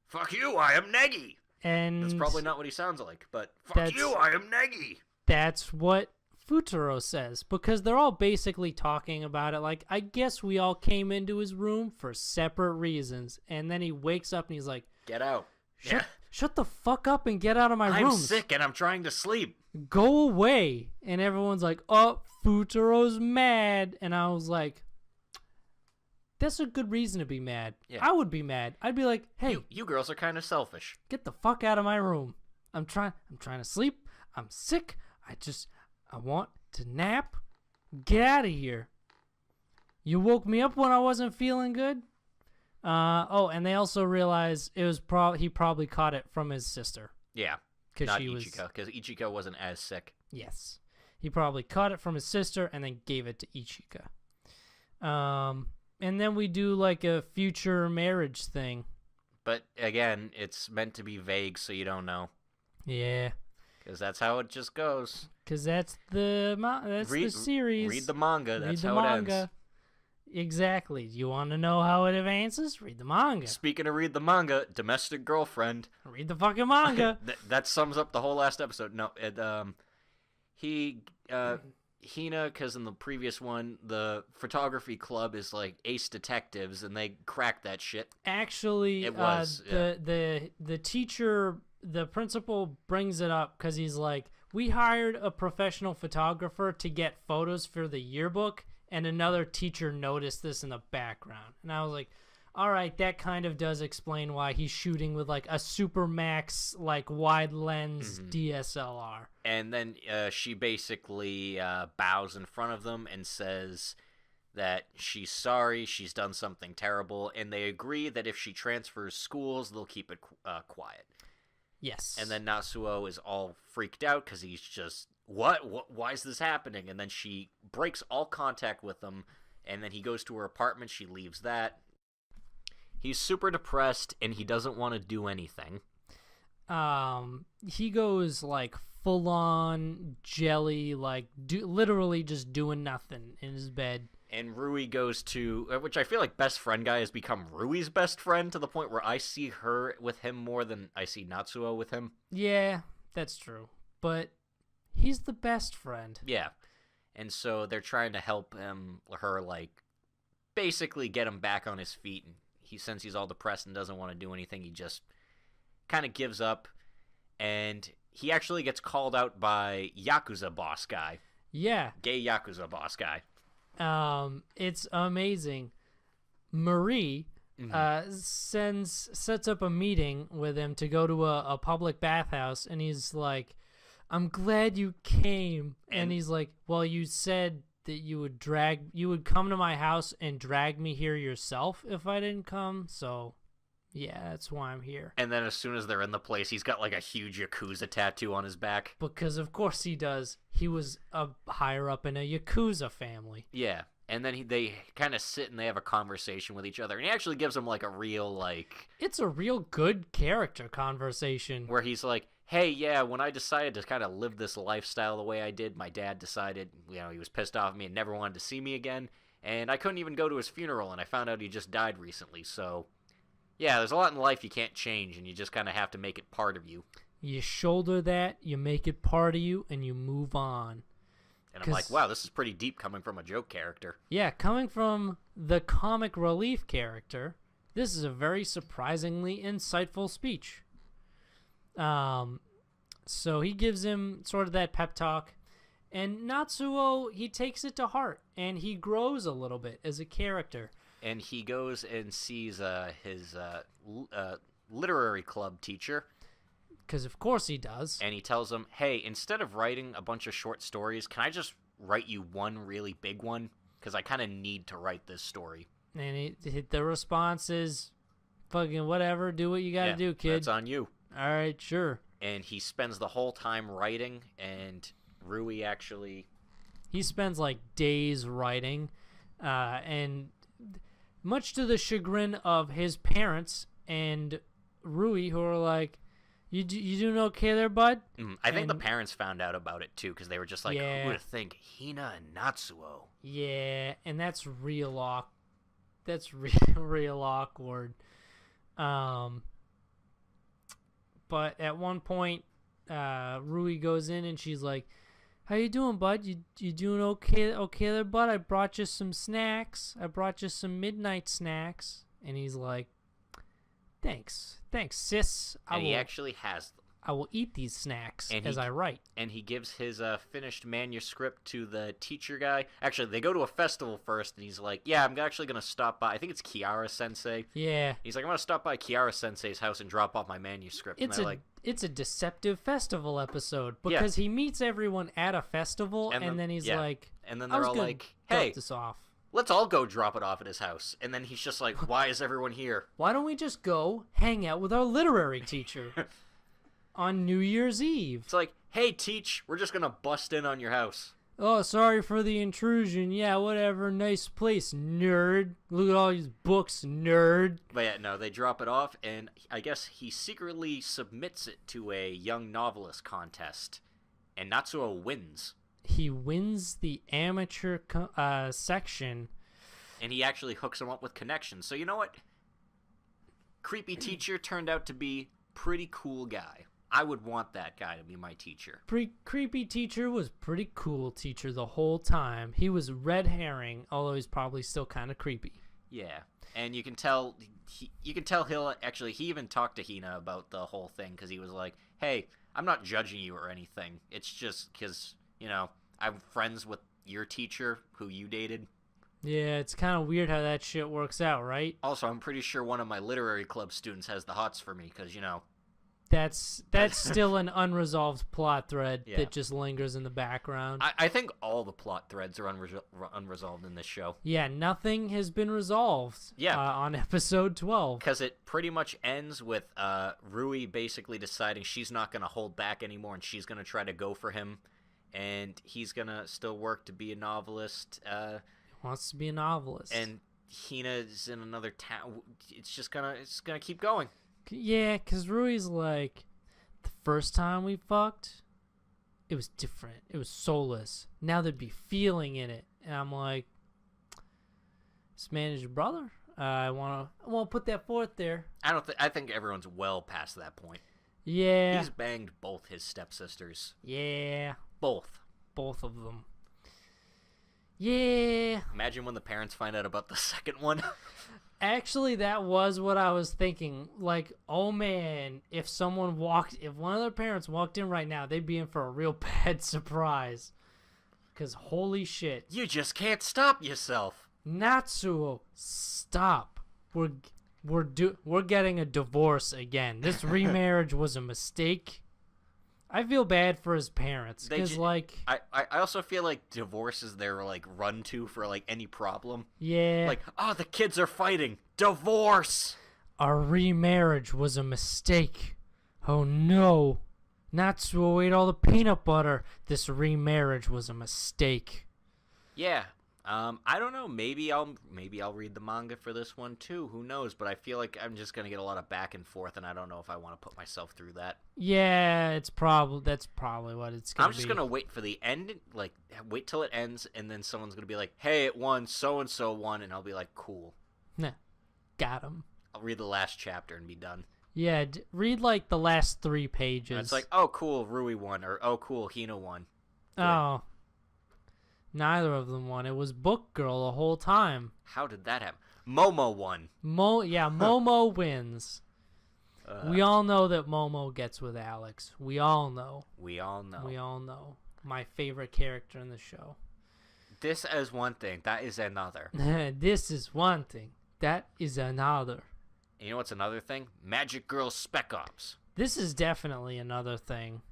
Fuck you, I am Negi! And that's probably not what he sounds like, but fuck you, I am Negi! That's what Futuro says, because they're all basically talking about it like, I guess we all came into his room for separate reasons, and then he wakes up and he's like, get out. Shut the fuck up and get out of my room. I'm sick and I'm trying to sleep. Go away. And everyone's like, oh, Futuro's mad. And I was like, that's a good reason to be mad. Yeah. I would be mad. I'd be like, hey. You girls are kind of selfish. Get the fuck out of my room. I'm trying to sleep. I'm sick. I want to nap. Get out of here. You woke me up when I wasn't feeling good. And they also realized it was he probably caught it from his sister. Yeah, not Ichika, because Ichika wasn't as sick. Yes, he probably caught it from his sister and then gave it to Ichika. And then we do like a future marriage thing. But again, it's meant to be vague, so you don't know. Yeah, because that's how it just goes. Because that's the series. Read the manga. That's how it ends. Exactly. You want to know how it advances? Read the manga. Speaking of read the manga, domestic girlfriend. Read the fucking manga. that sums up the whole last episode. No, Hina, because in the previous one, the photography club is like ace detectives, and they cracked that shit. Actually, it was the teacher, the principal brings it up because he's like, we hired a professional photographer to get photos for the yearbook. And another teacher noticed this in the background. And I was like, all right, that kind of does explain why he's shooting with like a super max, like wide lens DSLR. And then she basically bows in front of them and says that she's sorry, she's done something terrible. And they agree that if she transfers schools, they'll keep it quiet. Yes. And then Natsuo is all freaked out because he's just... What? Why is this happening? And then she breaks all contact with him, and then he goes to her apartment. She leaves that. He's super depressed, and he doesn't want to do anything. He goes, like, full-on jelly, like, literally just doing nothing in his bed. And Rui goes to... Which I feel like best friend guy has become Rui's best friend to the point where I see her with him more than I see Natsuo with him. Yeah, that's true. But... he's the best friend. Yeah. And so they're trying to help her, like, basically get him back on his feet. And since he's all depressed and doesn't want to do anything, he just kind of gives up. And he actually gets called out by Yakuza boss guy. Yeah. Gay Yakuza boss guy. It's amazing. Marie sets up a meeting with him to go to a public bathhouse, and he's like, I'm glad you came. And he's like, well, you said that you would come to my house and drag me here yourself if I didn't come. So, yeah, that's why I'm here. And then as soon as they're in the place, he's got like a huge Yakuza tattoo on his back. Because of course he does. He was a higher up in a Yakuza family. Yeah. And then they kind of sit and they have a conversation with each other. And he actually gives them like a real like... It's a real good character conversation. Where he's like, hey, yeah, when I decided to kind of live this lifestyle the way I did, my dad decided, he was pissed off at me and never wanted to see me again. And I couldn't even go to his funeral, and I found out he just died recently. So, yeah, there's a lot in life you can't change, and you just kind of have to make it part of you. You shoulder that, you make it part of you, and you move on. And I'm like, wow, this is pretty deep coming from a joke character. Yeah, coming from the comic relief character, this is a very surprisingly insightful speech. So he gives him sort of that pep talk, and Natsuo, he takes it to heart, and he grows a little bit as a character. And he goes and sees his literary club teacher. Because of course he does. And he tells him, hey, instead of writing a bunch of short stories, can I just write you one really big one? Because I kind of need to write this story. And the response is, fucking whatever, do what you gotta do, kid. That's on you. All right, sure. And he spends the whole time writing, and Rui actually... He spends, like, days writing, and much to the chagrin of his parents and Rui, who are like, you doing okay there, bud? I think the parents found out about it, too, because they were just like, yeah. who would think Hina and Natsuo? Yeah, and that's real awkward. That's real awkward. But at one point, Rui goes in and she's like, how you doing, bud? You doing okay there, bud? I brought you some snacks. I brought you some midnight snacks. And he's like, thanks, sis. He actually has them. I will eat these snacks as I write. And he gives his finished manuscript to the teacher guy. Actually, they go to a festival first, and he's like, yeah, I'm actually going to stop by. I think it's Kiara-sensei. Yeah. He's like, I'm going to stop by Kiara-sensei's house and drop off my manuscript. It's a deceptive festival episode because he meets everyone at a festival, and then he's like, and then they're all like, hey, this off. Let's all go drop it off at his house. And then he's just like, why is everyone here? Why don't we just go hang out with our literary teacher on New Year's Eve? It's like, hey, teach, we're just going to bust in on your house. Oh, sorry for the intrusion. Yeah, whatever. Nice place, nerd. Look at all these books, nerd. But yeah, no, they drop it off, and I guess he secretly submits it to a young novelist contest, and Natsuo wins. He wins the amateur section. And he actually hooks him up with connections. So you know what? Creepy teacher turned out to be pretty cool guy. I would want that guy to be my teacher. Creepy teacher was pretty cool teacher the whole time. He was red herring, although he's probably still kind of creepy. Yeah, and you can tell he even talked to Hina about the whole thing because he was like, hey, I'm not judging you or anything. It's just because, I'm friends with your teacher who you dated. Yeah, it's kind of weird how that shit works out, right? Also, I'm pretty sure one of my literary club students has the hots for me because, That's still an unresolved plot thread that just lingers in the background. I think all the plot threads are unresolved in this show. Yeah, nothing has been resolved on episode 12. Because it pretty much ends with Rui basically deciding she's not going to hold back anymore and she's going to try to go for him. And he's going to still work to be a novelist. He wants to be a novelist. And Hina's in another town. It's gonna keep going. Yeah, because Rui's like, the first time we fucked, it was different. It was soulless. Now there'd be feeling in it. And I'm like, this man is your brother. I want to put that forth there. I think everyone's well past that point. Yeah. He's banged both his stepsisters. Yeah. Both of them. Yeah. Imagine when the parents find out about the second one. Actually, that was what I was thinking. Like, oh man, if one of their parents walked in right now, they'd be in for a real bad surprise. Because holy shit. You just can't stop yourself. Natsuo, stop. We're getting a divorce again. This remarriage was a mistake. I feel bad for his parents They because, ju- like, I also feel like divorce is their like run to for like any problem. yeah, Like, oh, the kids are fighting. Divorce. our remarriage was a mistake. Oh no, not to eat all the peanut butter. This remarriage was a mistake. Yeah. I don't know. Maybe I'll read the manga for this one too. Who knows? But I feel like I'm just gonna get a lot of back and forth, and I don't know if I want to put myself through that. Yeah, that's probably what it's gonna be. I'm just gonna wait for the end, like wait till it ends, and then someone's gonna be like, "Hey, it won. So and so won," and I'll be like, "Cool." Nah, got him. I'll read the last chapter and be done. Yeah, read like the last 3 pages. And it's like, "Oh, cool, Rui won," or "Oh, cool, Hina won." Oh. Neither of them won. It was Book Girl the whole time. How did that happen? Momo won. Momo wins. We all know that Momo gets with Alex. We all know. We all know. We all know. My favorite character in the show. This is one thing. That is another. This is one thing. That is another. And you know what's another thing? Magic Girl Spec Ops. This is definitely another thing.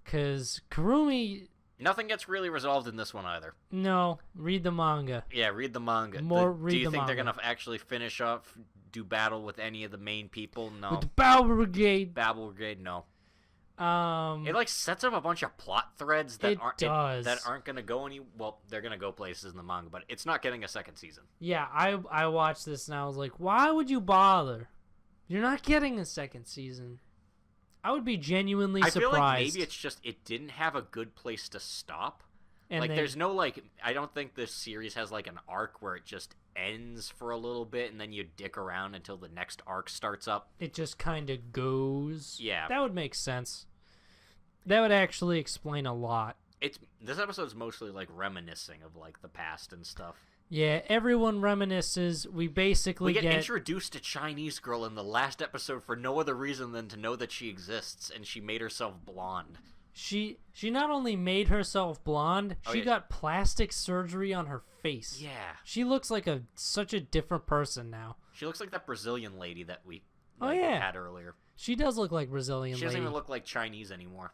Because Kurumi... Nothing gets really resolved in this one either. No, read the manga. Yeah, read the manga. Do you think they're going to actually finish off, do battle with any of the main people? No. With the Babel Brigade. Babel Brigade, no. It like sets up a bunch of plot threads that that aren't going to go any. Well, they're going to go places in the manga, but it's not getting a second season. Yeah, I watched this and I was like, why would you bother? You're not getting a second season. I would be genuinely surprised. I feel like maybe it's just it didn't have a good place to stop. And like, there's no like. I don't think this series has like an arc where it just ends for a little bit and then you dick around until the next arc starts up. It just kind of goes. Yeah, that would make sense. That would actually explain a lot. This episode's mostly like reminiscing of like the past and stuff. Yeah, everyone reminisces. We basically get introduced to Chinese girl in the last episode for no other reason than to know that she exists, and she made herself blonde. She not only made herself blonde, she got plastic surgery on her face. Yeah. She looks like such a different person now. She looks like that Brazilian lady that we had earlier. She does look like Brazilian lady. She doesn't even look like Chinese anymore.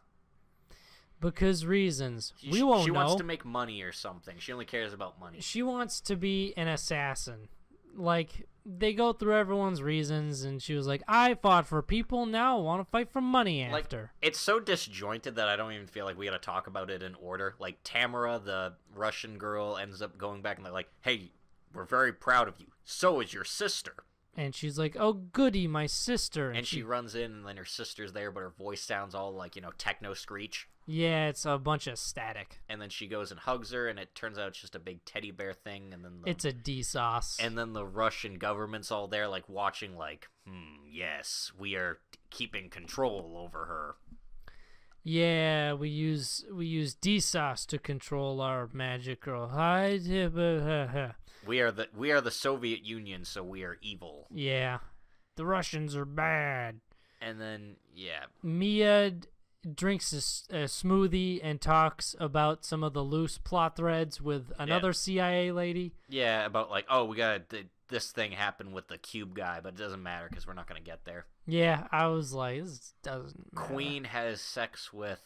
Because reasons. We won't know. She wants to make money or something. She only cares about money. She wants to be an assassin. Like, they go through everyone's reasons, and she was like, I fought for people, now I want to fight for money after. Like, it's so disjointed that I don't even feel like we gotta talk about it in order. Like, Tamara, the Russian girl, ends up going back and they're like, hey, we're very proud of you. So is your sister. And she's like, oh, goody, my sister. And she runs in, and then her sister's there, but her voice sounds all like, techno screech. Yeah, it's a bunch of static. And then she goes and hugs her, and it turns out it's just a big teddy bear thing. And then it's a D-sauce. And then the Russian government's all there, like, watching, like, yes, we are keeping control over her. Yeah, we use D-sauce to control our magic girl. We are the Soviet Union, so we are evil. Yeah, the Russians are bad. And then Mia drinks a smoothie and talks about some of the loose plot threads with another CIA lady. Yeah, about like, oh, we got this thing happened with the cube guy, but it doesn't matter because we're not gonna get there. Yeah, I was like, this doesn't matter. Queen has sex with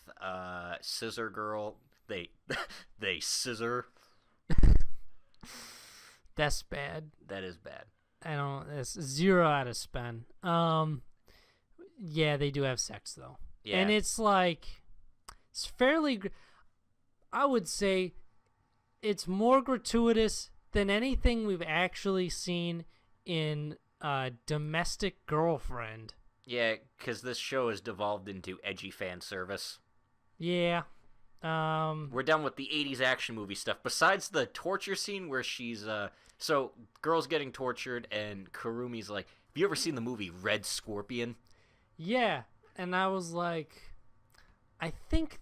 Scissor Girl. They scissor. That's bad. That is bad. It's 0 out of spin. Yeah, they do have sex though. Yeah. And it's like, it's fairly, I would say it's more gratuitous than anything we've actually seen in Domestic Girlfriend. Yeah, because this show has devolved into edgy fan service. Yeah. We're done with the 80s action movie stuff. Besides the torture scene where she's, so girl's getting tortured and Kurumi's like, have you ever seen the movie Red Scorpion? Yeah. And I was like, I think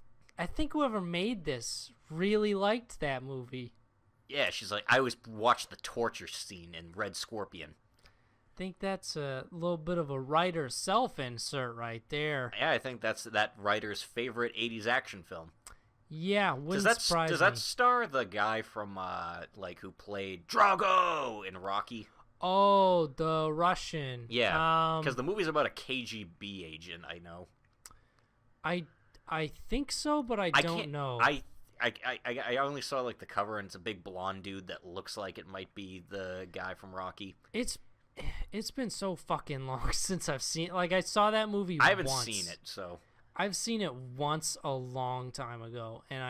whoever made this really liked that movie. Yeah, she's like, I always watched the torture scene in Red Scorpion. I think that's a little bit of a writer's self-insert right there. Yeah, I think that's that writer's favorite 80s action film. Yeah, wouldn't surprise me. Does that star the guy from, who played Drago in Rocky? Oh, the Russian. Yeah, because the movie's about a KGB agent, I know. I think so, but I don't can't, know. I only saw like the cover, and it's a big blonde dude that looks like it might be the guy from Rocky. It's been so fucking long since I've seen. Like, I saw that movie. I haven't once. seen it, so I've seen it once a long time ago, and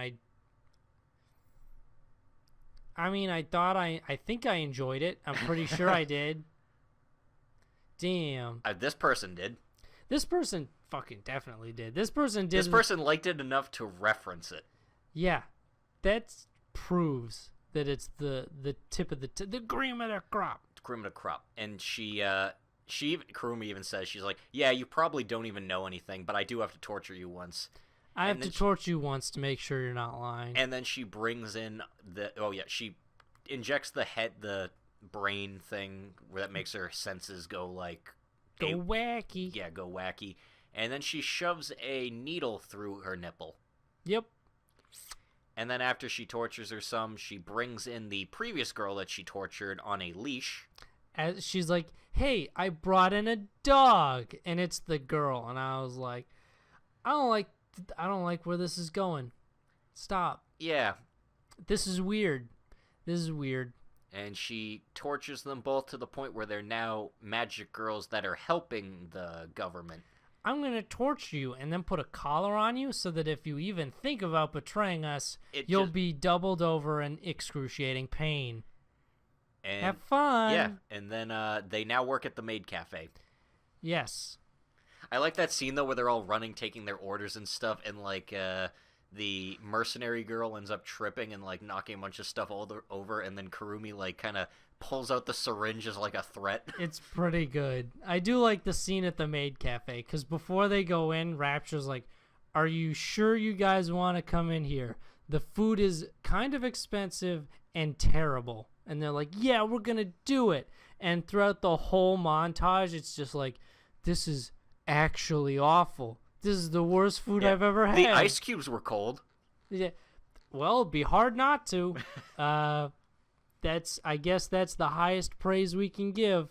I mean, I think I enjoyed it. I'm pretty sure I did. Damn. This person did. This person fucking definitely did. This person did. This person liked it enough to reference it. Yeah, that proves that it's the tip of the cream of the crop. Cream of the crop. And Kurumi even says, she's like, yeah, you probably don't even know anything, but I do have to torture you once. I have to torture you once to make sure you're not lying. And then she brings in she injects the brain thing that makes her senses go like... wacky. Yeah, go wacky. And then she shoves a needle through her nipple. Yep. And then after she tortures her some, she brings in the previous girl that she tortured on a leash. As she's like, hey, I brought in a dog. And it's the girl. And I was like, I don't like where this is going. Stop. Yeah. This is weird. And she tortures them both to the point where they're now magic girls that are helping the government. I'm going to torture you and then put a collar on you so that if you even think about betraying us, you'll be doubled over in excruciating pain. And, have fun. Yeah, and then they now work at the maid cafe. Yes. I like that scene, though, where they're all running, taking their orders and stuff, and, like, the mercenary girl ends up tripping and, like, knocking a bunch of stuff over, and then Kurumi, like, kind of pulls out the syringe as, like, a threat. It's pretty good. I do like the scene at the maid cafe, because before they go in, Rapture's like, are you sure you guys want to come in here? The food is kind of expensive and terrible. And they're like, yeah, we're going to do it. And throughout the whole montage, it's just like, this is actually awful. This is the worst food I've ever had. The ice cubes were cold. Yeah. Well, it'd be hard not to. I guess that's the highest praise we can give.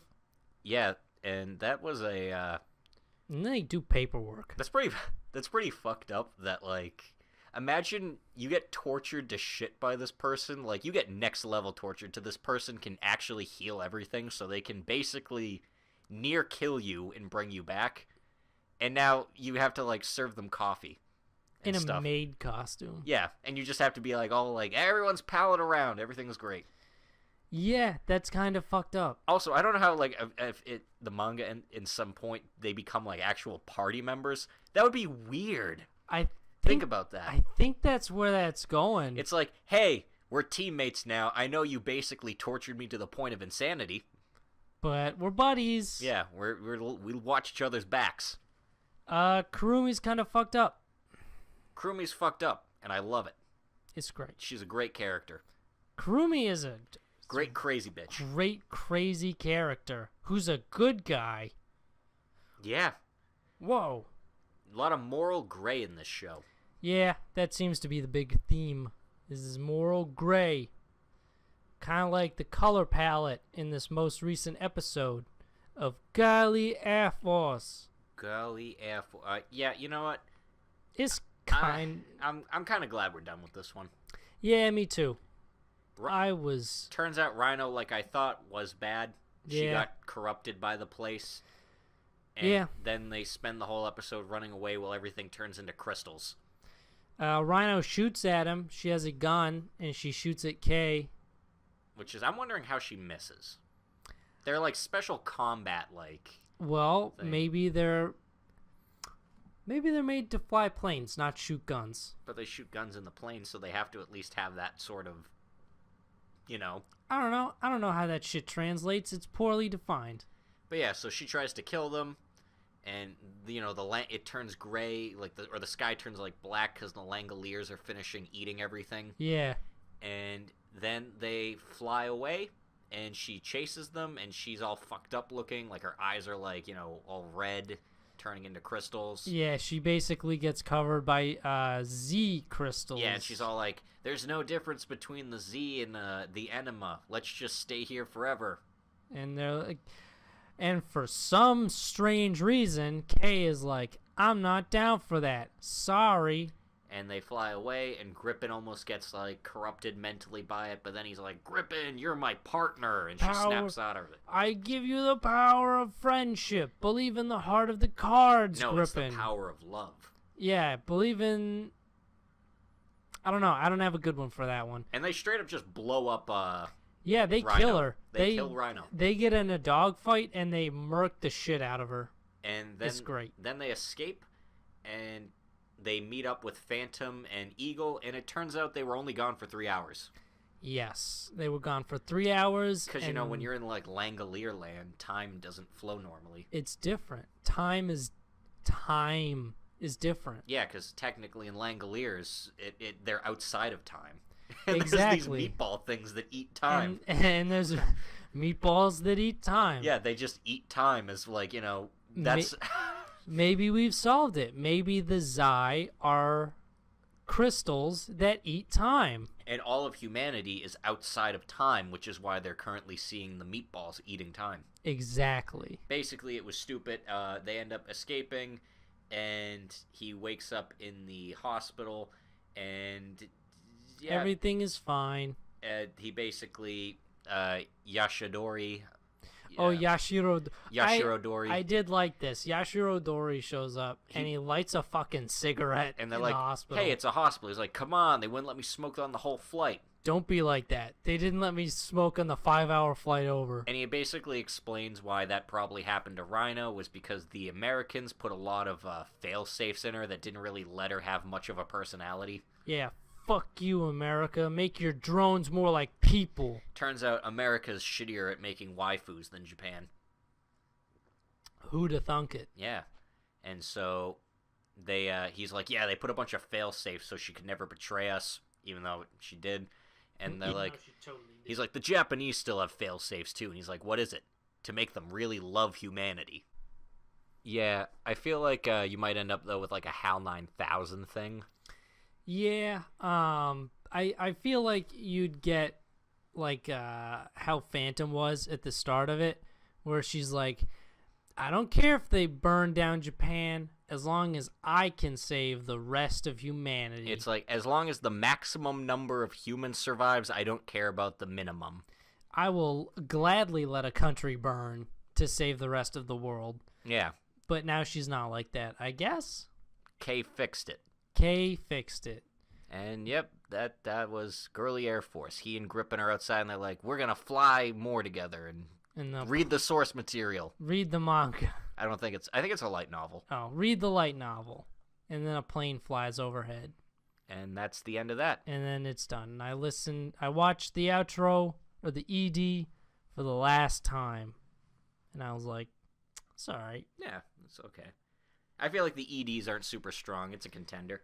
Yeah, and that was a and they do paperwork. That's pretty fucked up that, like, imagine you get tortured to shit by this person. Like, you get next level tortured to this person can actually heal everything, so they can basically near kill you and bring you back. And now you have to, like, serve them coffee and in a maid costume. Yeah, and you just have to be like, all like, everyone's palling around, everything's great. Yeah, that's kind of fucked up. Also, I don't know how, like, if the manga in some point they become, like, actual party members. That would be weird. Think about that. I think that's where that's going. It's like, hey, we're teammates now. I know you basically tortured me to the point of insanity, but we're buddies. Yeah, we watch each other's backs. Kurumi's kind of fucked up. Kurumi's fucked up, and I love it. It's great. She's a great character. Kurumi is a great crazy bitch. Great crazy character who's a good guy. Yeah. Whoa. A lot of moral gray in this show. Yeah, that seems to be the big theme. Is moral gray. Kind of like the color palette in this most recent episode of Golly Air Force. Golly Air Force. Yeah, you know what? It's kind... I'm kind of glad we're done with this one. Yeah, me too. Turns out Rhino, like I thought, was bad. Yeah. She got corrupted by the place. And then they spend the whole episode running away while everything turns into crystals. Rhino shoots at him. She has a gun, and she shoots at Kay. Which is, I'm wondering how she misses. They're like special combat, like... Well, thing. maybe they're made to fly planes, not shoot guns. But they shoot guns in the plane, so they have to at least have that sort of, you know... I don't know how that shit translates. It's poorly defined. But yeah, so she tries to kill them, and you know it turns gray, like the sky turns like black because the Langoliers are finishing eating everything. Yeah. And then they fly away, and she chases them, and she's all fucked up looking, like her eyes are like, you know, all red, turning into crystals. Yeah, she basically gets covered by Z crystals. Yeah, and she's all like, "There's no difference between the Z and the enema. Let's just stay here forever." And they're like. And for some strange reason, Kay is like, I'm not down for that. Sorry. And they fly away, and Grippin almost gets, like, corrupted mentally by it, but then he's like, Grippin, you're my partner, and she snaps out of it. I give you the power of friendship. Believe in the heart of the cards, No, Grippin. it's the power of love. Yeah, believe in... I don't know. I don't have a good one for that one. And they straight up just blow up, Yeah, they Rhino. kill her. They kill Rhino. They get in a dogfight, and they murk the shit out of her. And then, it's great. Then they escape, and... they meet up with Phantom and Eagle, and it turns out they were only gone for 3 hours. Yes, they were gone for 3 hours. Because, when you're in, like, Langolier land, time doesn't flow normally. It's different. Time is different. Yeah, because technically in Langoliers, they're outside of time. Exactly. There's these meatball things that eat time. And there's meatballs that eat time. Yeah, they just eat time as, like, that's... Maybe we've solved it. Maybe the Zai are crystals that eat time. And all of humanity is outside of time, which is why they're currently seeing the meatballs eating time. Exactly. Basically, it was stupid. They end up escaping, and he wakes up in the hospital, and... yeah, everything is fine. He basically... Yashidori... Oh, Yashiro Dori. I did like this. Yashiro Dori shows up, and he lights a fucking cigarette and they're in like, the hospital. hey, it's a hospital. He's like, come on. They wouldn't let me smoke on the whole flight. Don't be like that. They didn't let me smoke on the 5-hour flight over. And he basically explains why that probably happened to Rhino was because the Americans put a lot of fail-safes in her that didn't really let her have much of a personality. Yeah, fuck you, America. Make your drones more like people. Turns out America's shittier at making waifus than Japan. Who'da thunk it? Yeah. And so he's like, yeah, they put a bunch of fail-safes so she could never betray us, even though she did. And they're like, he's like, the Japanese still have fail-safes too. And he's like, what is it? To make them really love humanity. Yeah, I feel like you might end up, though, with like a HAL 9000 thing. Yeah, I feel like you'd get like how Phantom was at the start of it, where she's like, I don't care if they burn down Japan as long as I can save the rest of humanity. It's like, as long as the maximum number of humans survives, I don't care about the minimum. I will gladly let a country burn to save the rest of the world. Yeah. But now she's not like that, I guess. Kay fixed it. Kay fixed it. And yep, that was Girly Air Force. He and Grippin are outside, and they're like, we're gonna fly more together and read the source material. Read the manga. I think it's a light novel. Oh, read the light novel. And then a plane flies overhead. And that's the end of that. And then it's done. I watched the outro, or the ED, for the last time. And I was like, it's alright. Yeah, it's okay. I feel like the EDs aren't super strong. It's a contender.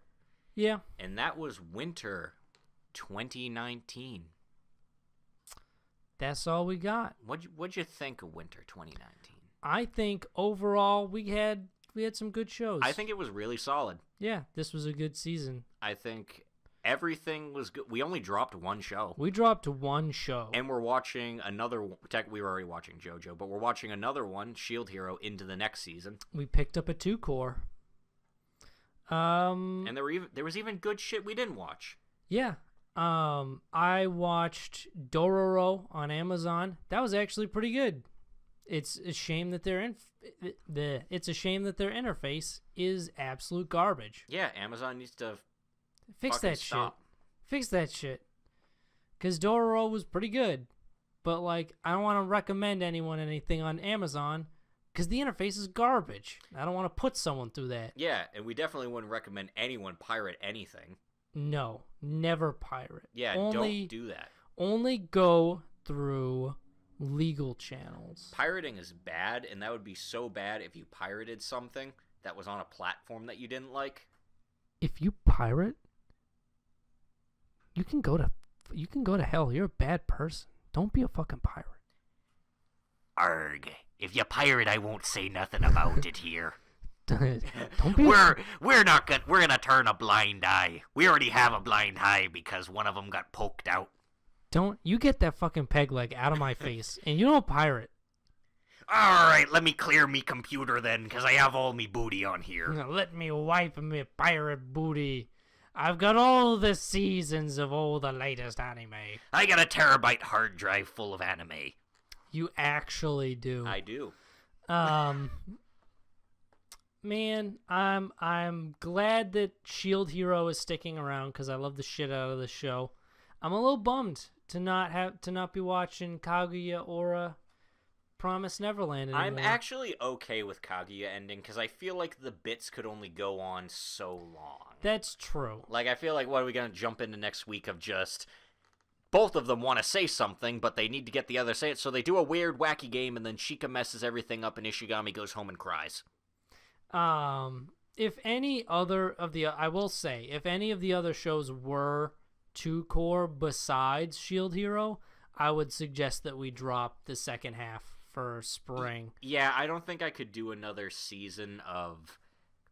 Yeah. And that was Winter 2019. That's all we got. What'd you think of Winter 2019? I think overall we had some good shows. I think it was really solid. Yeah, this was a good season. I think everything was good. We only dropped one show. We dropped one show. And we're watching another. We were already watching JoJo, but we're watching another one, Shield Hero, into the next season. We picked up a 2-core. And there was even good shit we didn't watch. Yeah. I watched Dororo on Amazon. That was actually pretty good. It's a shame that their interface is absolute garbage. Yeah, Amazon needs to fix that shit. Fix that shit. Cause Dororo was pretty good, but like I don't want to recommend anyone anything on Amazon. Because the interface is garbage. I don't want to put someone through that. Yeah, and we definitely wouldn't recommend anyone pirate anything. No, never pirate. Yeah, don't do that. Only go through legal channels. Pirating is bad, and that would be so bad if you pirated something that was on a platform that you didn't like. If you pirate, you can go to hell. You're a bad person. Don't be a fucking pirate. Arg. If you pirate, I won't say nothing about it here. Don't be. We're gonna turn a blind eye. We already have a blind eye because one of them got poked out. Don't you get that fucking peg leg out of my face, and you don't pirate. Alright, let me clear me computer then, because I have all me booty on here. Let me wipe me pirate booty. I've got all the seasons of all the latest anime. I got a terabyte hard drive full of anime. You actually do. I do. Man, I'm glad that Shield Hero is sticking around because I love the shit out of the show. I'm a little bummed to not be watching Kaguya or Promise Neverland anymore. I'm actually okay with Kaguya ending because I feel like the bits could only go on so long. That's true. Like, I feel like, what are we going to jump into next week of just... Both of them want to say something, but they need to get the other to say it, so they do a weird, wacky game, and then Shika messes everything up, and Ishigami goes home and cries. If any other of the... I will say, if any of the other shows were two core besides Shield Hero, I would suggest that we drop the second half for spring. Yeah, I don't think I could do another season of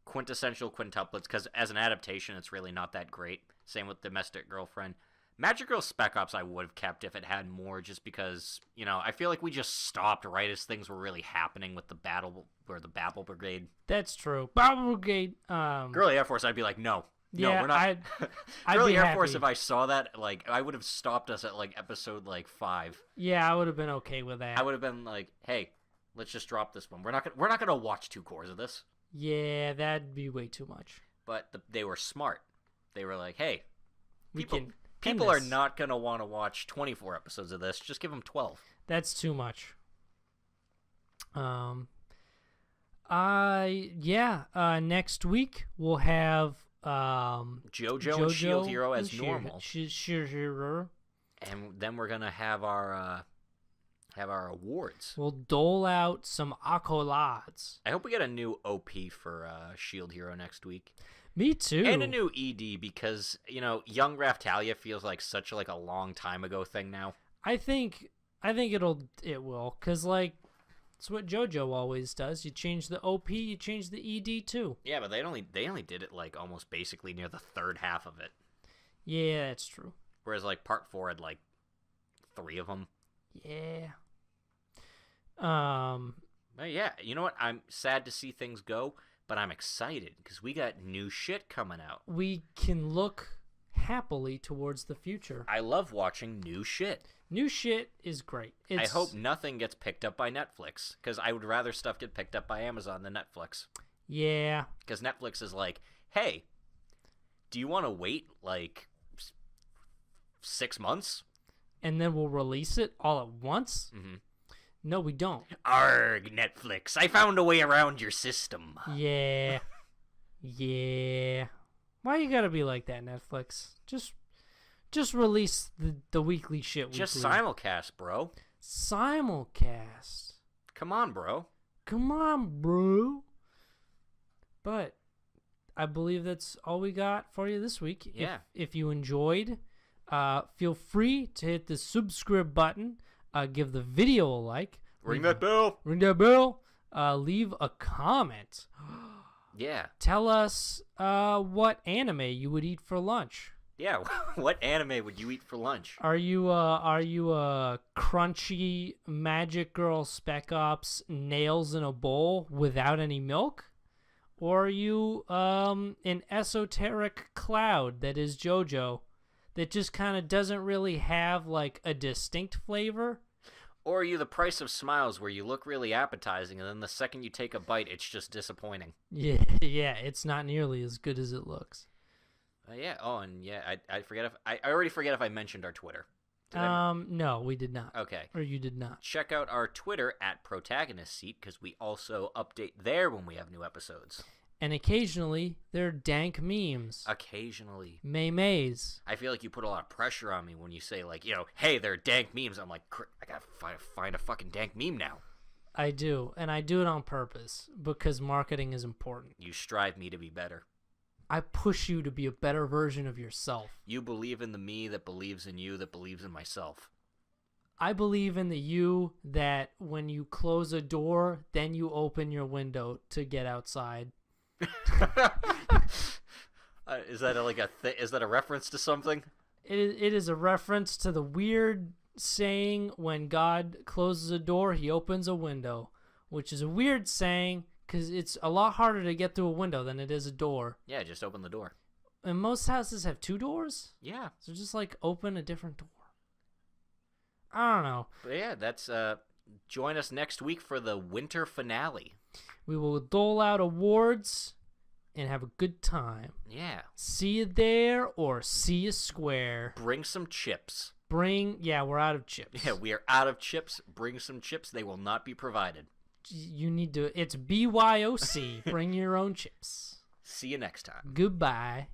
quintessential quintuplets, because as an adaptation, it's really not that great. Same with Domestic Girlfriend. Magic Girl Spec Ops I would have kept if it had more, just because, you know, I feel like we just stopped right as things were really happening with the Babel Brigade. That's true. Babel Brigade. Girly Air Force, I'd be like, no, yeah, we're not. I'd Girly be Air happy. Force, if I saw that, like, I would have stopped us at like episode like 5. Yeah, I would have been okay with that. I would have been like, hey, let's just drop this one. We're not gonna watch 2 cores of this. Yeah, that'd be way too much. But they were smart. They were like, hey, People are not going to want to watch 24 episodes of this. Just give them 12. That's too much. Next week we'll have JoJo and Shield Hero as normal. Shield. And then we're going to have our awards. We'll dole out some accolades. I hope we get a new OP for Shield Hero next week. Me too. And a new ED, because, you know, Young Raftalia feels like such like a long time ago thing now. I think it will, because, like, it's what JoJo always does. You change the OP, you change the ED too. Yeah, but they only did it like almost basically near the third half of it. Yeah, that's true. Whereas like part 4 had like 3 of them. Yeah. But yeah, you know what? I'm sad to see things go, but I'm excited because we got new shit coming out. We can look happily towards the future. I love watching new shit. New shit is great. I hope nothing gets picked up by Netflix, because I would rather stuff get picked up by Amazon than Netflix. Yeah. Because Netflix is like, hey, do you want to wait like 6 months? And then we'll release it all at once? Mm-hmm. No, we don't. Arg, Netflix, I found a way around your system. Yeah. Yeah. Why you gotta be like that, Netflix? Just release the weekly shit weekly. Just simulcast, bro. Simulcast. Come on, bro. Come on, bro. But I believe that's all we got for you this week. Yeah. If you enjoyed, feel free to hit the subscribe button. Give the video a like. Ring that bell. Ring that bell. Leave a comment. Yeah. Tell us what anime you would eat for lunch. Yeah. What anime would you eat for lunch? Are you a crunchy Magic Girl Spec Ops nails in a bowl without any milk? Or are you an esoteric cloud that is JoJo that just kind of doesn't really have like a distinct flavor? Or are you the Price of Smiles, where you look really appetizing and then the second you take a bite it's just disappointing? Yeah, it's not nearly as good as it looks. Yeah. Oh, and yeah, I forget if I already forget if I mentioned our Twitter. No, we did not. Okay. Or you did not. Check out our Twitter at Protagonist Seat, because we also update there when we have new episodes. And occasionally, there are dank memes. Occasionally. May-mays. I feel like you put a lot of pressure on me when you say, like, you know, hey, there are dank memes. I'm like, I gotta find a fucking dank meme now. I do, and I do it on purpose, because marketing is important. You strive me to be better. I push you to be a better version of yourself. You believe in the me that believes in you that believes in myself. I believe in the you that when you close a door, then you open your window to get outside. Is that is that a reference to something? It is a reference to the weird saying when God closes a door, he opens a window. which is a weird saying because it's a lot harder to get through a window than it is a door. Yeah, just open the door. And most houses have 2 doors. Yeah. So just like open a different door. I don't know. But yeah, that's join us next week for the winter finale. We will dole out awards and have a good time. Yeah. See you there or see you square. Bring some chips. Yeah, we're out of chips. Yeah, we are out of chips. Bring some chips. They will not be provided. You need to, it's BYOC. Bring your own chips. See you next time. Goodbye.